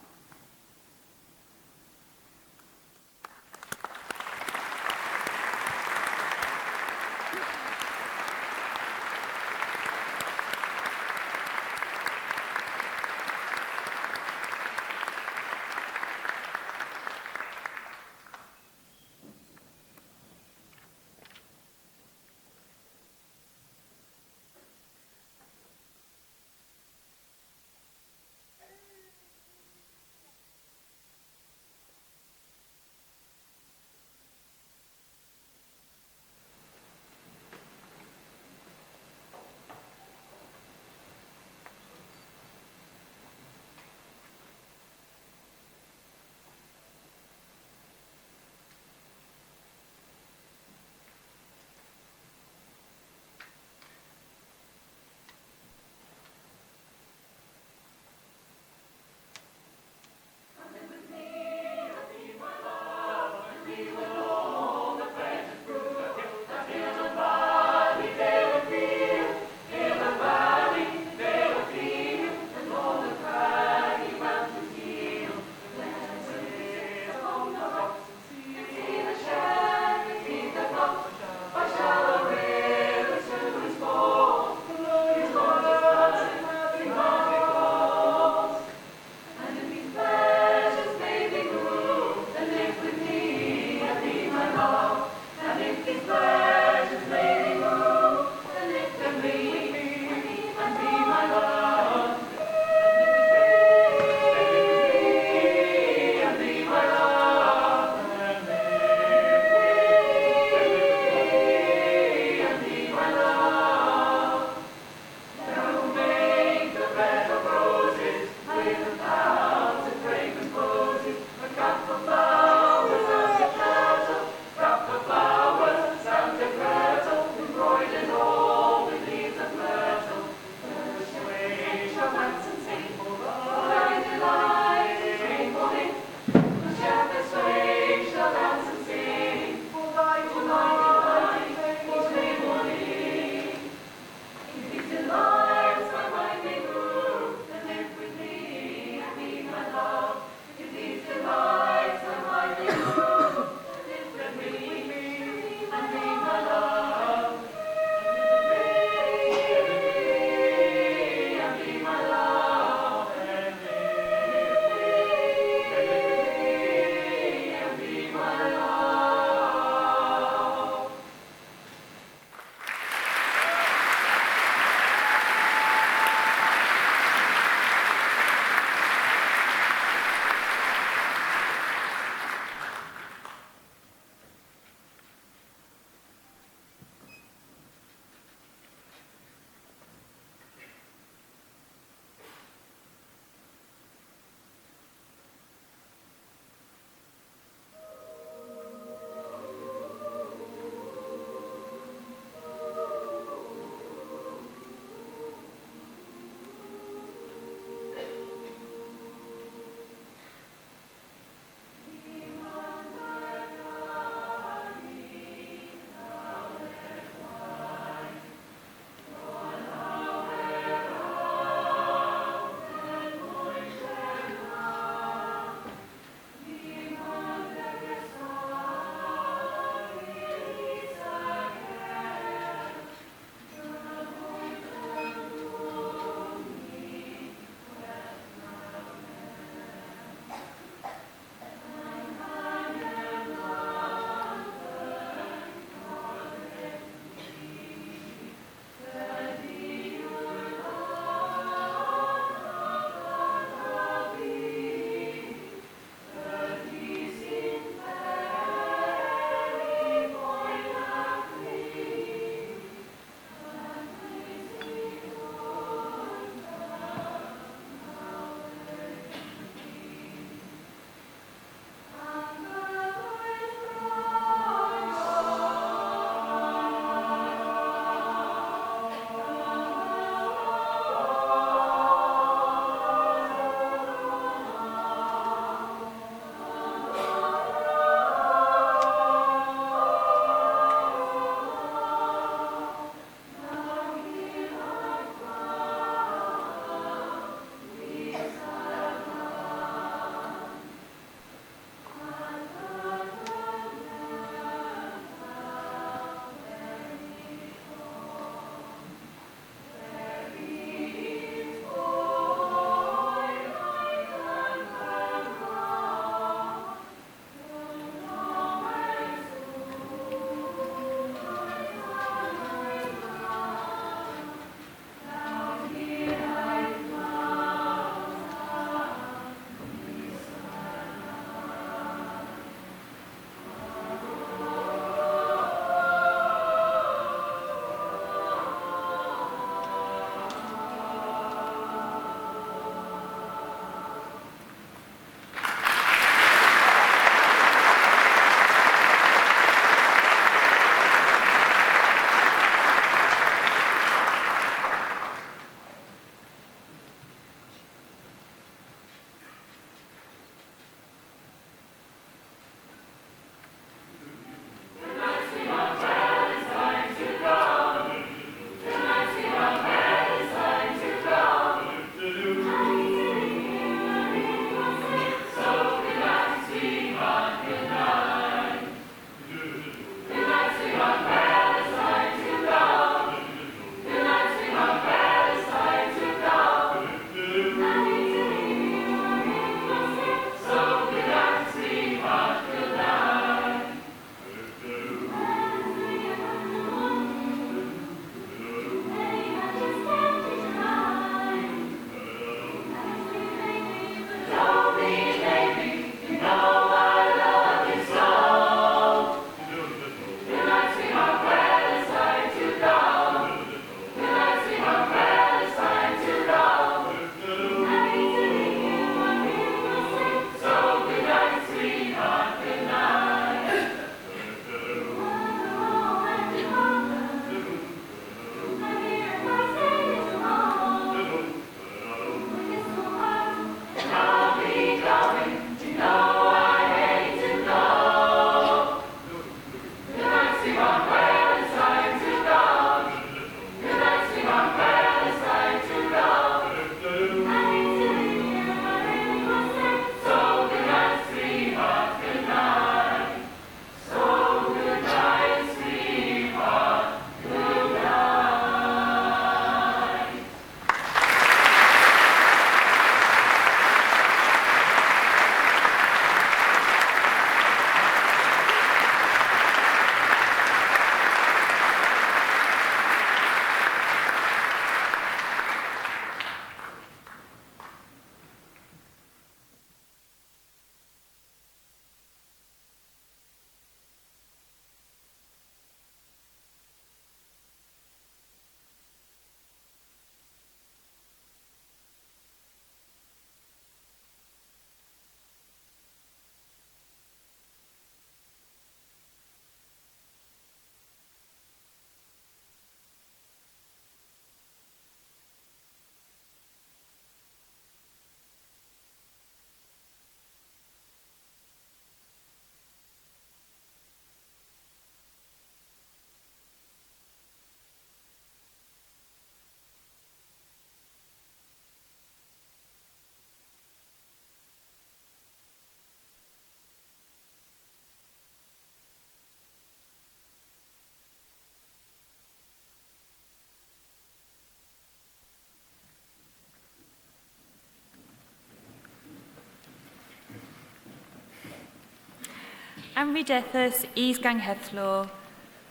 Anrhydethus is ganghethlo,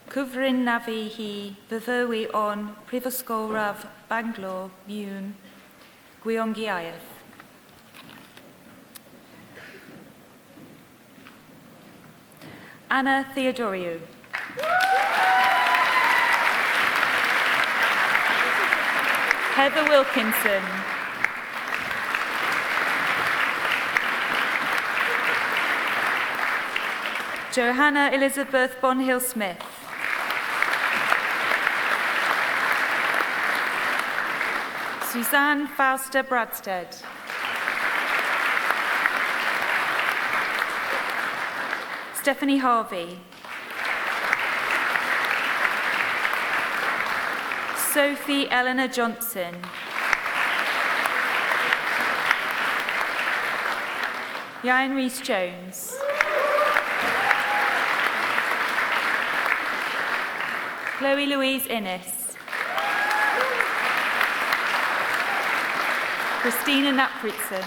cyfrin na fi hi fyfywi on Prifysgolraf Bangor, Miwn, Gwiongiaeth. Anna Theodoriou. Heather Wilkinson. Johanna Elizabeth Bonhill-Smith. Suzanne Fausta Bradstead. Stephanie Harvey. Sophie Eleanor Johnson. Ian Rhys-Jones. Chloe Louise Innes. Christina Napritson.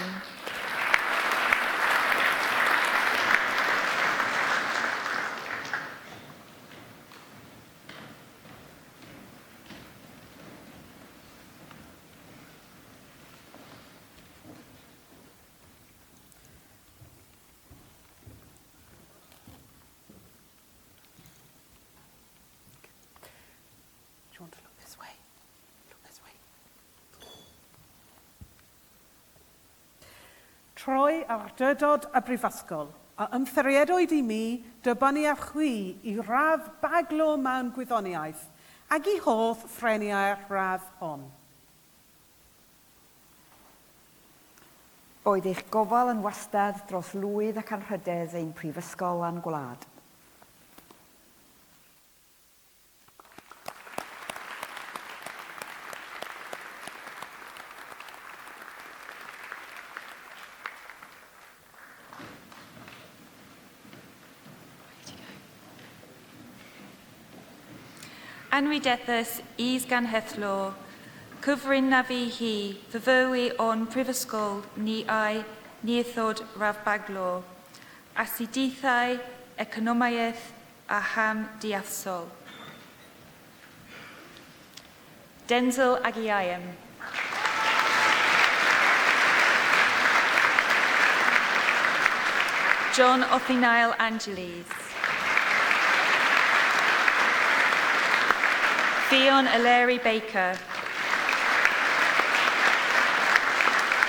Do you want to look this way? Look this way. Troi ar dydod y brifysgol, a ymtheriedwyd i mi dybanu a chwi I radd baglo mewn gwyddoniaeth, ac I hoff ffreniau'r radd hon. Oedd eich gofal yn wastad dros lwydd ac anrhydedd ein prifysgol a'n gwlad. Anrhydethus is ganhethlo, cyfrin na fi hi fyfywi o'n Prifysgol ni ai niethod Raf Baglo, asidithau, economiaeth a ham diathsol. Denzel Agiayem. John Othinail Angeles. Fionn Aleri Baker.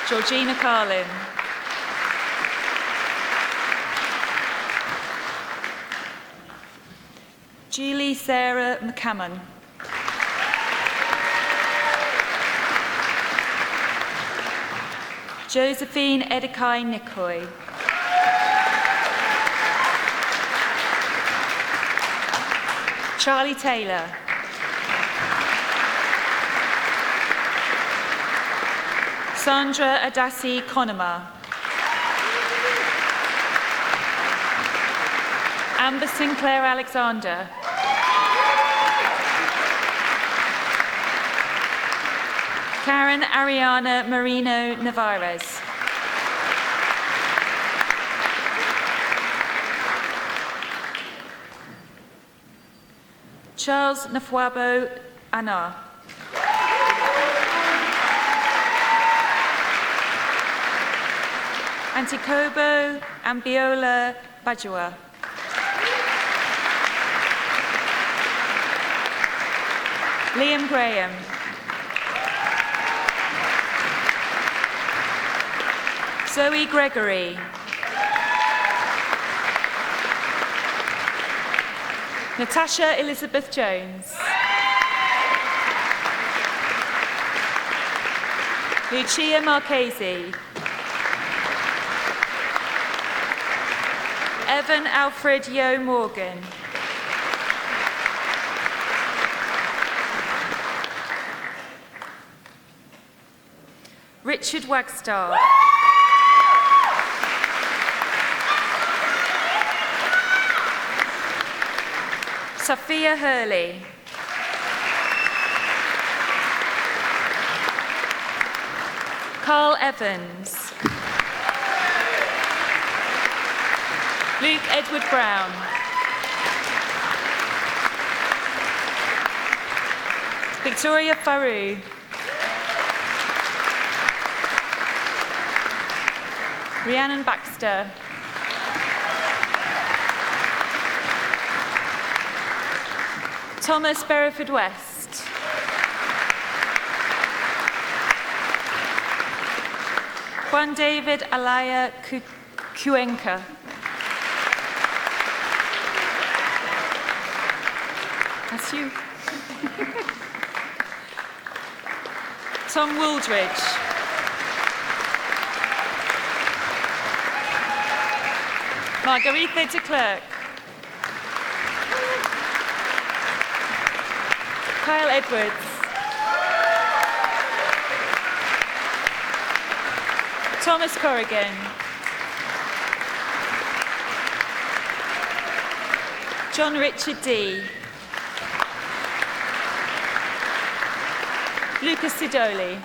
Georgina Carlin. Julie Sarah McCammon. Josephine Edikai Nicoy. Charlie Taylor. Sandra Adasi Conema. Amber Sinclair Alexander. Karen Ariana Marino Navarez. Charles Nafwabo Anar. Antikobo Ambiola Bajua. Liam Graham. Zoe Gregory. Natasha Elizabeth Jones. Lucia Marchese. Evan Alfred Yo Morgan. Richard Wagstaff. Sophia Hurley. Carl Evans. Luke Edward Brown. Victoria Faru. Rhiannon Baxter. Thomas Berriford West. Juan David Alaya Cuenca. That's you. Tom Wooldridge. Margarita de Klerk. Kyle Edwards. Thomas Corrigan. John Richard D. Lucas Sidoli.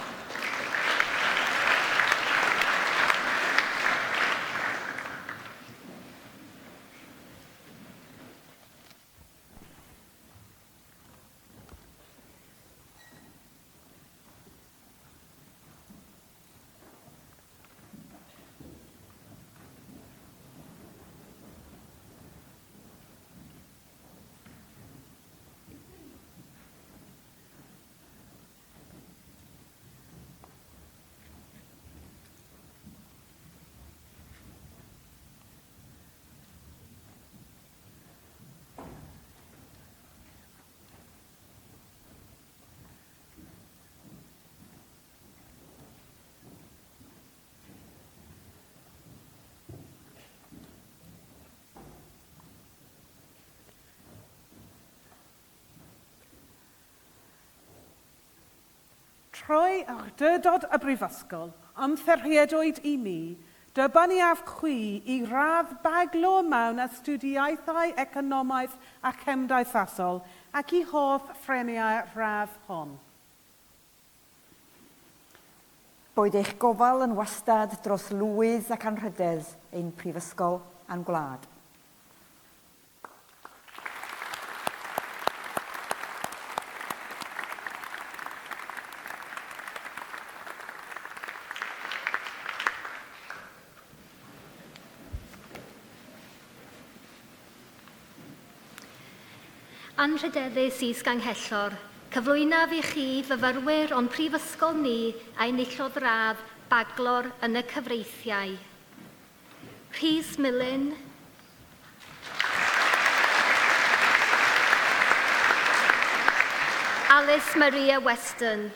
Trwy awdurdod y brifysgol, amtheriedwyd I mi, dibynaf chwi I radd baglo mewn astudiaethau economaeth a cymdeithasol ac I hoff ffreniau radd hon. Boed eich gofal yn wastad dros lwydd ac anrhydedd ein prifysgol a'n gwlad. Anrhydeddus is Ganghellor, cyflwynaf I chi fyfyrwyr o'n prifysgol ni a enillodd radd baglor yn y cyfreithiau. Rhys Millen, Alice Maria Weston,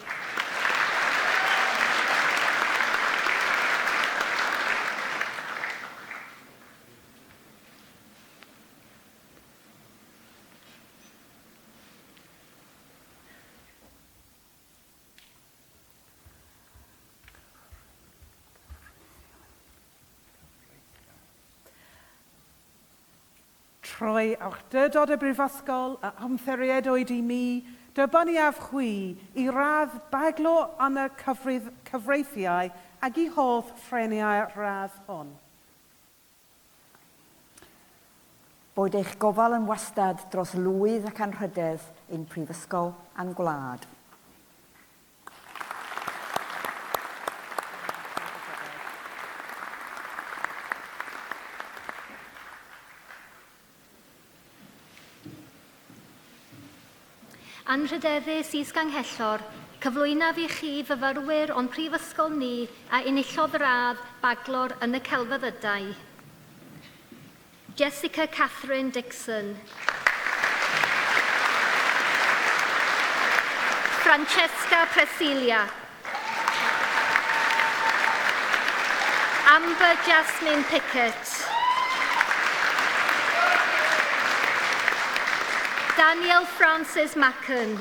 Trwy awdurdod y brifysgol a amtheriedwyd I mi, dibynaf chwi I radd baglo yn y cyfreithiau ac I hoff ffreniau radd hon. Boed eich gofal yn wastad dros lwydd ac anrhydedd ein prifysgol a'n gwlad. Anrhydeddus is Ganghellor, cyflwynaf I chi fyfyrwyr o'n prifysgol ni a enillodd radd baglor yn y celfyddydau. Jessica Catherine Dixon. Francesca Presilia. Amber Jasmine Pickett. Daniel Francis Macken.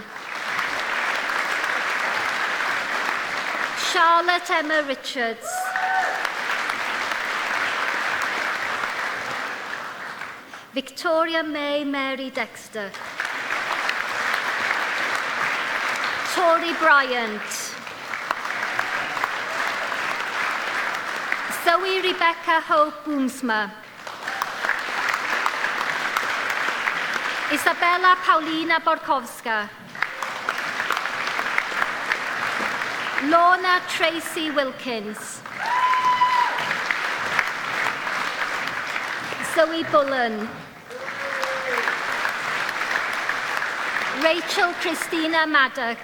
Charlotte Emma Richards. Victoria May Mary Dexter. Tori Bryant. Zoe Rebecca Hope Boomsma. Isabella Paulina Borkowska. Lorna Tracy Wilkins. Zoe Bullen. Rachel Christina Maddock.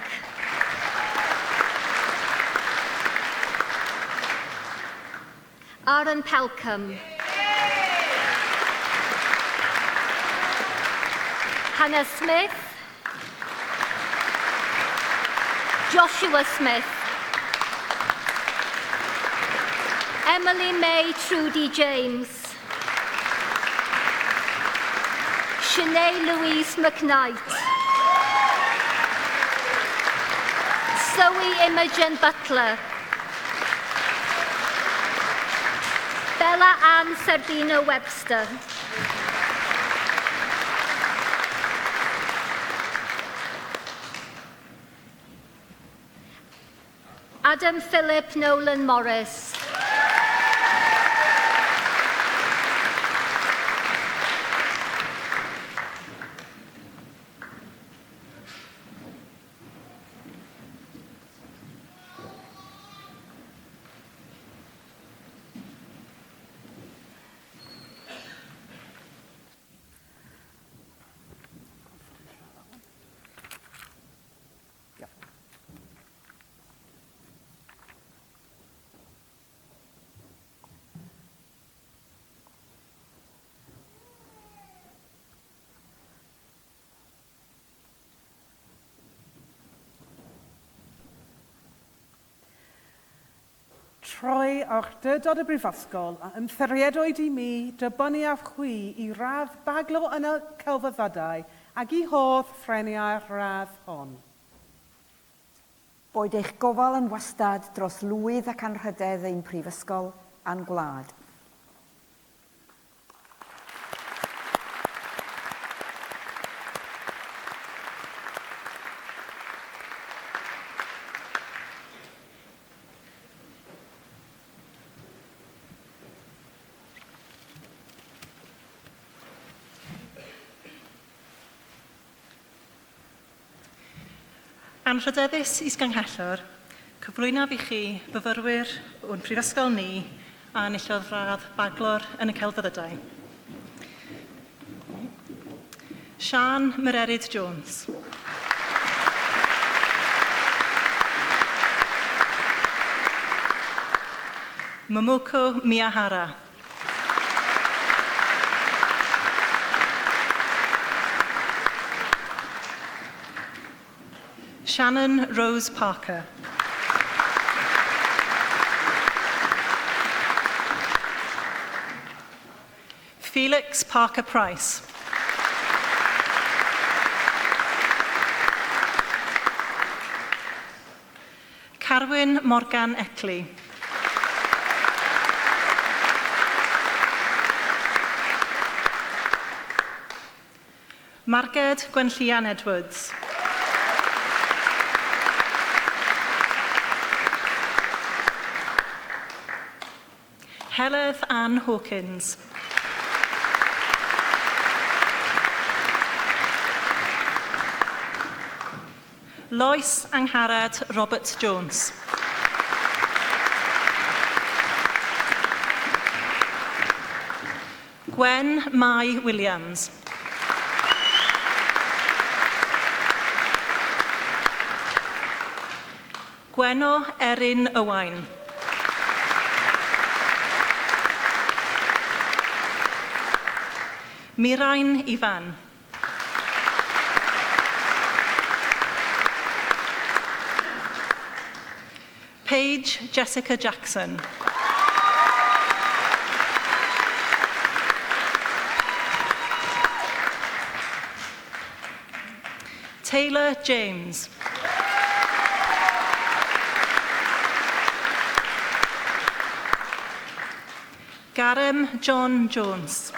Aaron Pelcom. Hannah Smith. Joshua Smith. Emily May Trudy James. Sinead Louise McKnight. Zoe Imogen Butler. Bella Ann Sardina Webster. Adam Philip Nolan Morris. Troi awdurdod y brifysgol a ymtheriedwyd i mi dybynnu a chwi I radd baglo yn y celfyddydau ac I hodd ffreniau'r radd hon. Boed eich gofal yn wastad dros lwydd ac anrhydedd ein prifysgol a'n gwlad. Anrhydeddus Is-Ganghellor, cyflwynaf I chi fyfyrwyr o'n prifysgol ni a enillodd radd baglor yn y celfyddydau. Sian Myrerid Jones. Momoko Miyahara. Shannon Rose Parker. Felix Parker Price. Carwyn Morgan Eckley. Marged Gwenllian Edwards. Heledd Ann Hawkins. Lois Angharad Robert Jones. Gwen Mai Williams. Gweno Erin Owain. Mirain Ifan. Paige Jessica Jackson. Taylor James. Garem John Jones.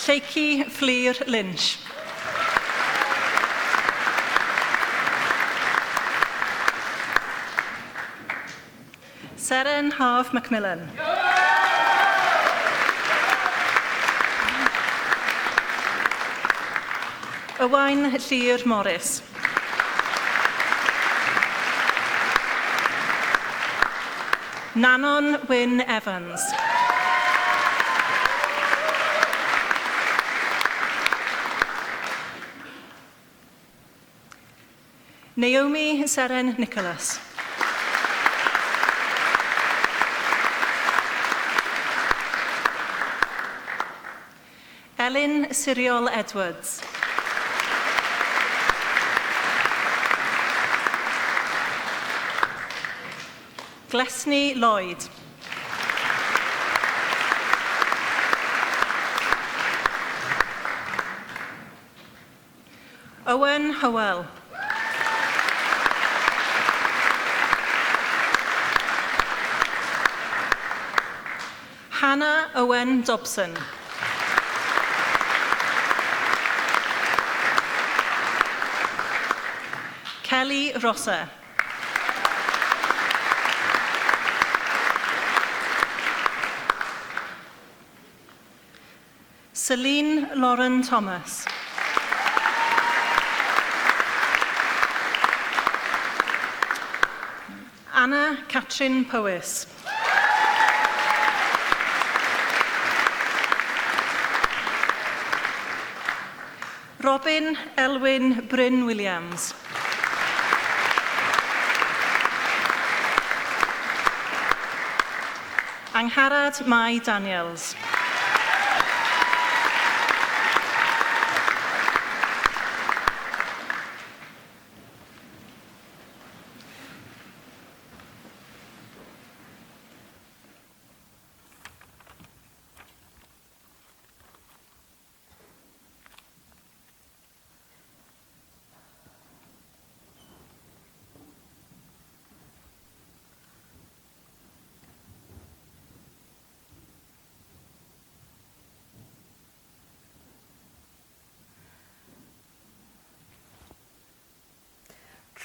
Lleuci Fleer Lynch. Seren Harf Macmillan. Owain Llyr Morris. Nanon Wyn Evans. Naomi Seren Nicholas. Elin Siriol Edwards. Glesney Lloyd. Owen Howell. Hannah Owen Dobson. Kelly Rosser. Celine Lauren Thomas. Anna Catrin Powys. Robin Elwyn Bryn Williams. Angharad Mai Daniels.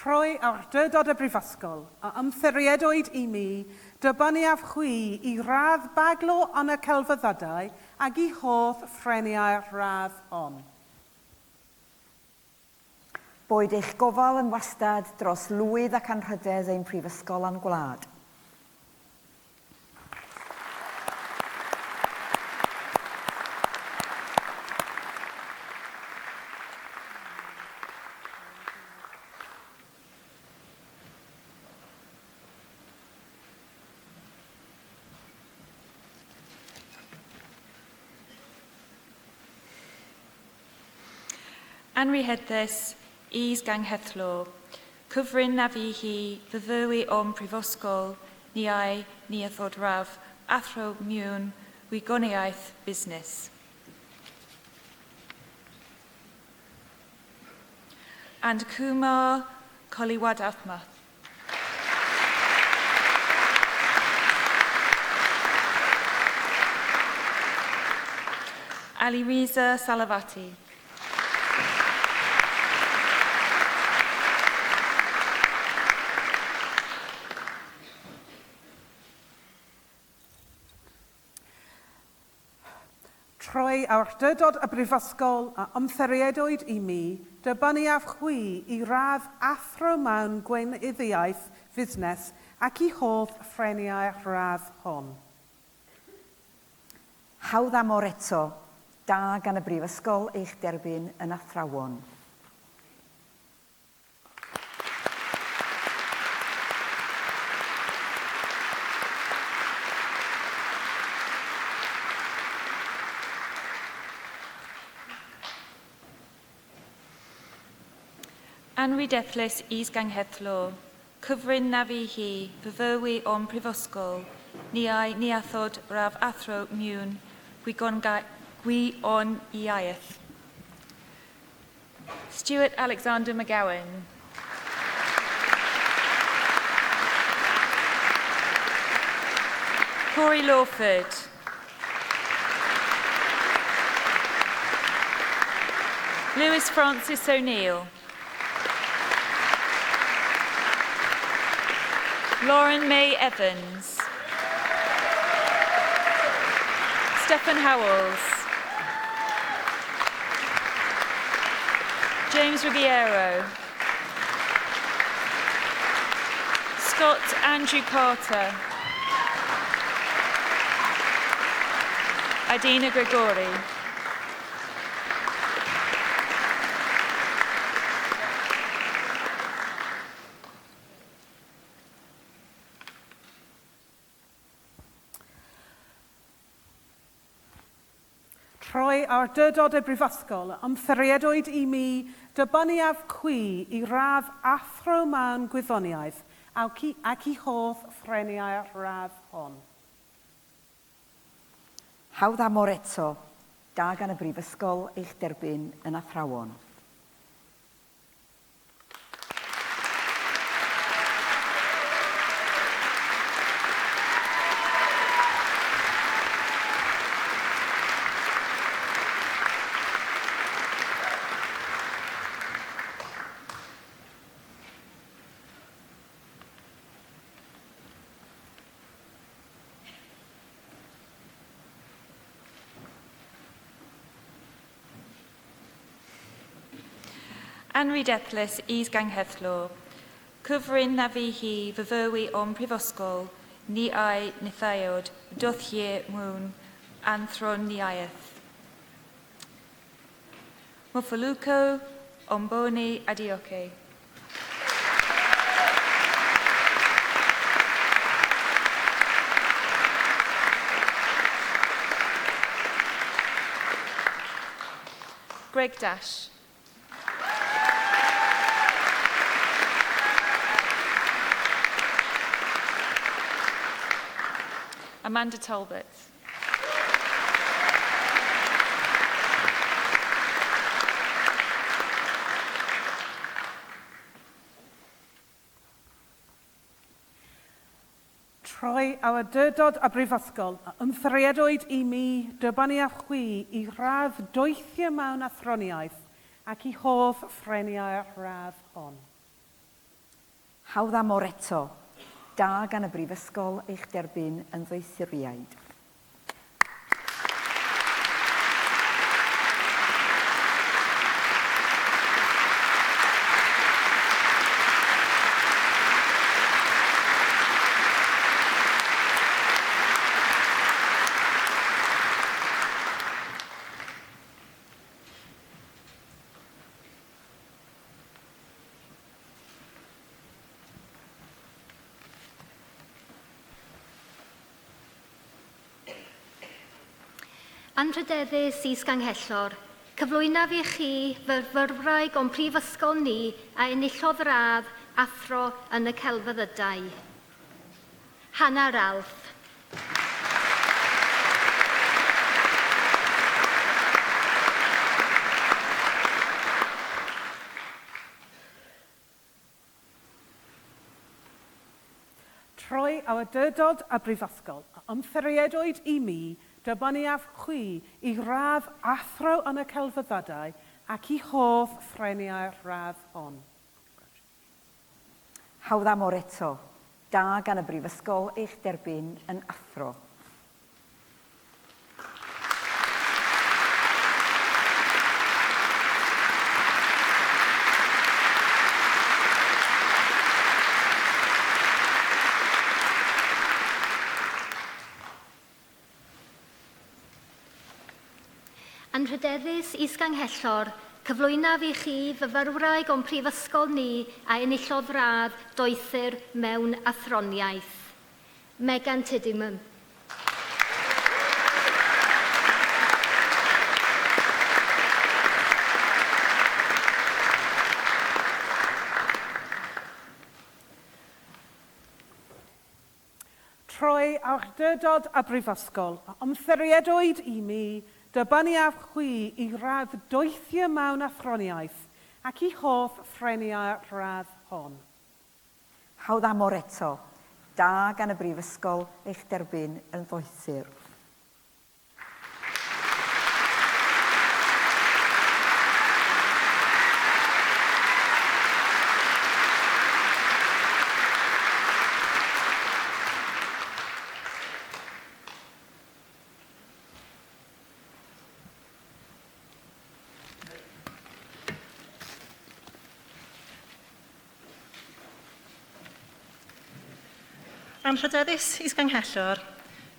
Trwy awdurdod y brifysgol a ymthiriedwyd I mi dibynaf chwi I radd baglo yn y celfyddydau ac I holl ffreniau'r radd hon. Boed eich gofal yn wastad dros lwydd ac anrhydedd ein prifysgol a'n gwlad. Anri Heddes, Is Gang Hethlo, Cyfrin na fi hi fyddwy o'n prifysgol, ni ai, ni athod raf, athro miwn, wigoniaeth busnes. And Kumar Koliwad Athmath. Ali Riza Salavati. Trwy awdurdod y brifysgol a ymthiriedwyd I mi, dibynaf chwi I radd athro mewn gweinyddiaeth fusnes ac I holl ffreniau'r radd hon. Hawdd amor eto, da gan y brifysgol eich derbyn yn athrawon. Anri Deathless Is Gang Hethlo, Cyfrin na fi hi fyddwy o'n prifysgol, ni ai ni athod raf athro miwn, gwi on iaith. Stuart Alexander McGowan. Corey Lawford. Lewis Francis O'Neill. Lauren May Evans. Stephen Howells. James Riviero. Scott Andrew Carter. Adina Gregori. Troi awdurdod y brifysgol, ymthriedwyd I mi dibaniaf cwi I radd athro mewn gwyddoniaeth ac I hoff ffreniau'r radd hon. Hawdd amor eto, da gan y brifysgol eich derbyn yn athrawon. Anri Detlys is gang heddlo. Cyfrin na fi hi fyfywi o'n prifysgol, ni ai nithaiod, doth ie mwyn, anthron ni aieth. Mofaluco, omboni adioke. Greg Dash. Amanda Talbot. Troi awdurdod y brifysgol, ymthriedwyd I mi dibaniaf chwi I radd doethio mewn athroniaeth ac I hoff ffreniau'r radd hon. Hawdd amor eto, da gan y brifysgol eich derbyn yn ddoethuriaid. Anrhydeddus is ganghellor, cyflwynaf I chi fyrfyrwraig o'n prifysgol ni a enillodd radd athro yn y celfyddydau. Hannah Ralph. Troi awdurdod y brifysgol, ymthriedwyd I mi dibaniaf chwi I radd athro yn y celfyddydau ac I hoff ffreniau'r radd hon. Hawdd amor eto, da gan y brifysgol eich derbyn yn athro. Anrhydeddus is ganghellor, cyflwynaf I chi fyfyrwraig o'n prifysgol ni a enillodd radd doethyr mewn athroniaeth. Megan Tiddingman. Troi awdurdod y brifysgol, ymthriedwyd I mi dibaniaf chwi I radd doethio mewn athroniaeth ac I hoff ffreniau'r radd hon. Hawdd amor eto, da gan y brifysgol eich derbyn yn ddoethur. anrhydeddus isganghellor,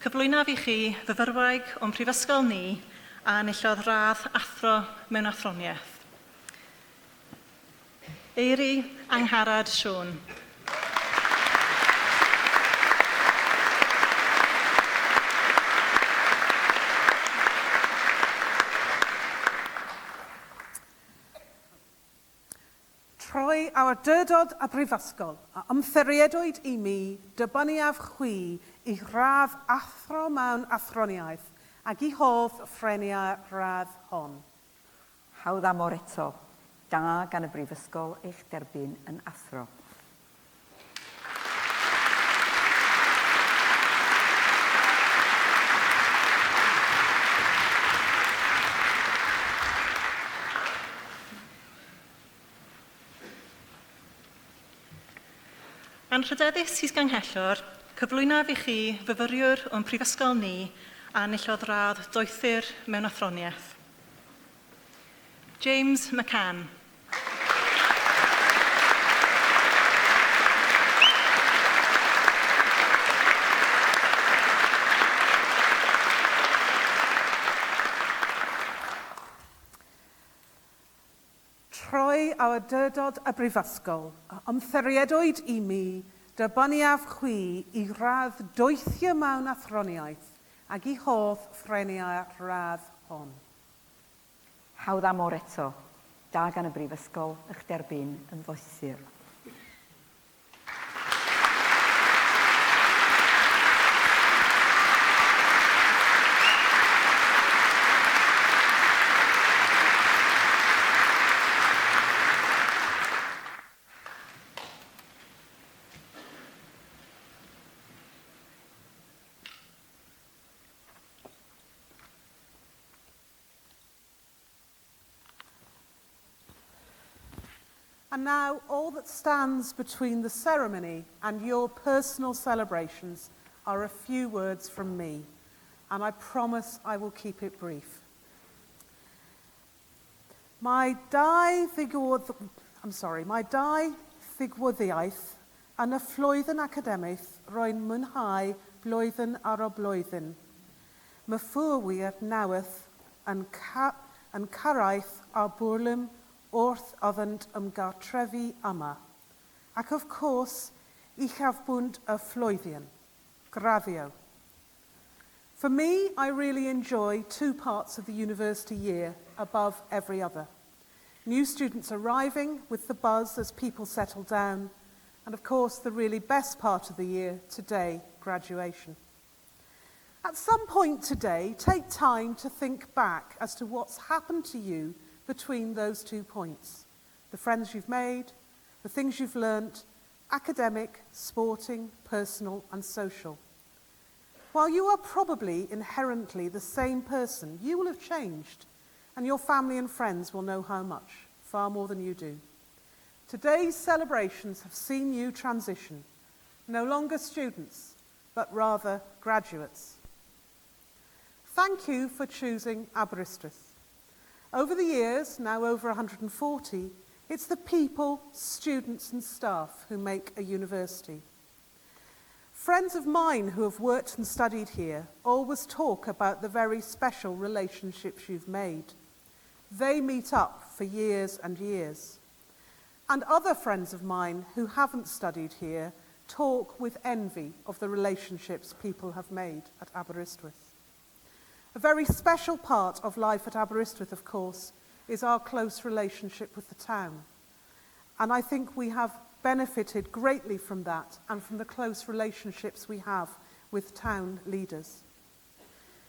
cyflwynaf i chi fyfyrwraig o'n prifysgol ni a enillodd radd athro mewn athroniaeth. Eiri Angharad Siôn. Troi awdurdod a brifysgol a ymtheriedwyd i mi dibynniaf chwi i radd athro mewn athroniaeth ac i hoff ffreniau radd hon. Hawdd amor eto, da gan y brifysgol eich derbyn yn athro. Anrhydeddus isganghellor, cyflwynaf i chi fyfyriwr o'n prifysgol ni a enillodd radd doethur mewn athroniaeth. James McCann. Troi awdurdod y brifysgol a ymtheriedwyd i mi dibynniaf chwi i radd doethio mewn athroniaeth ac i hoff ffreniau radd hon. Hawdd amor eto, da gan y brifysgol eich derbyn yn ddosir. And now, all that stands between the ceremony and your personal celebrations are a few words from me, and I promise I will keep it brief. Mae dau ddigwyddiaeth yn y flwyddyn academaidd roi'n mwynhau blwyddyn ar o blwyddyn. Myfyrwyr newydd yn cyrraedd a bwrlym wrth oddent ymgartrefu yma. Ac of course, uchafbwynt y flwyddyn, graddio. For me, I really enjoy two parts of the university year above every other. New students arriving with the buzz as people settle down, and of course the really best part of the year today, graduation. At some point today, take time to think back as to what's happened to you between those 2 points. The friends you've made, the things you've learnt, academic, sporting, personal and social. While you are probably inherently the same person, you will have changed, and your family and friends will know how much, far more than you do. Today's celebrations have seen you transition, no longer students, but rather graduates. Thank you for choosing Aberystwyth. Over the years, now over 140, it's the people, students and staff who make a university. Friends of mine who have worked and studied here always talk about the very special relationships you've made. They meet up for years and years. And other friends of mine who haven't studied here talk with envy of the relationships people have made at Aberystwyth. A very special part of life at Aberystwyth, of course, is our close relationship with the town. And I think we have benefited greatly from that and from the close relationships we have with town leaders.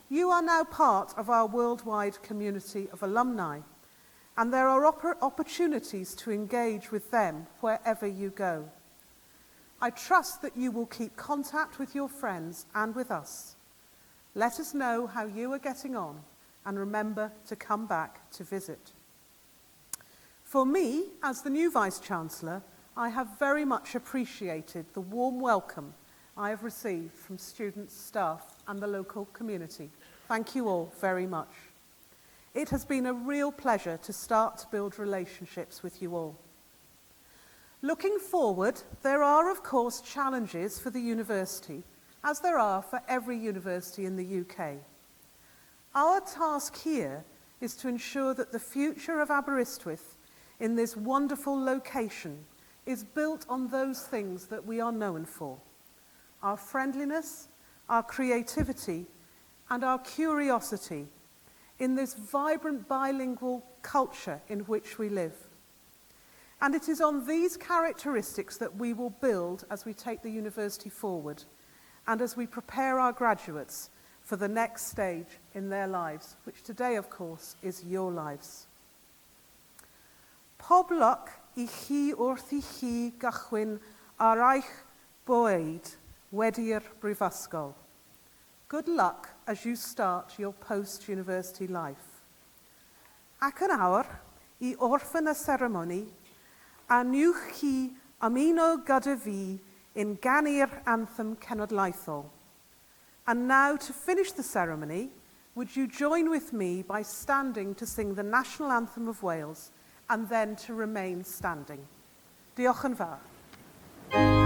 You are now part of our worldwide community of alumni, and there are opportunities to engage with them wherever you go. I trust that you will keep contact with your friends and with us. Let us know how you are getting on, and remember to come back to visit. For me, as the new Vice-Chancellor, I have very much appreciated the warm welcome I have received from students, staff, and the local community. Thank you all very much. It has been a real pleasure to start to build relationships with you all. Looking forward, there are of course challenges for the university, as there are for every university in the UK. Our task here is to ensure that the future of Aberystwyth in this wonderful location is built on those things that we are known for: our friendliness, our creativity, and our curiosity in this vibrant bilingual culture in which we live. And it is on these characteristics that we will build as we take the university forward and as we prepare our graduates for the next stage in their lives, which today, of course, is your lives. Pob lwc I chi wrth I chi gychwyn ar eich bwyd wedi'r brifysgol. Good luck as you start your post-university life. Ac yn awr, I orffen y seremoni, a niwch chi ymuno gyda fi in ganu'r anthem cenedlaethol. And now, to finish the ceremony, would you join with me by standing to sing the National Anthem of Wales and then to remain standing? Diolch yn fawr.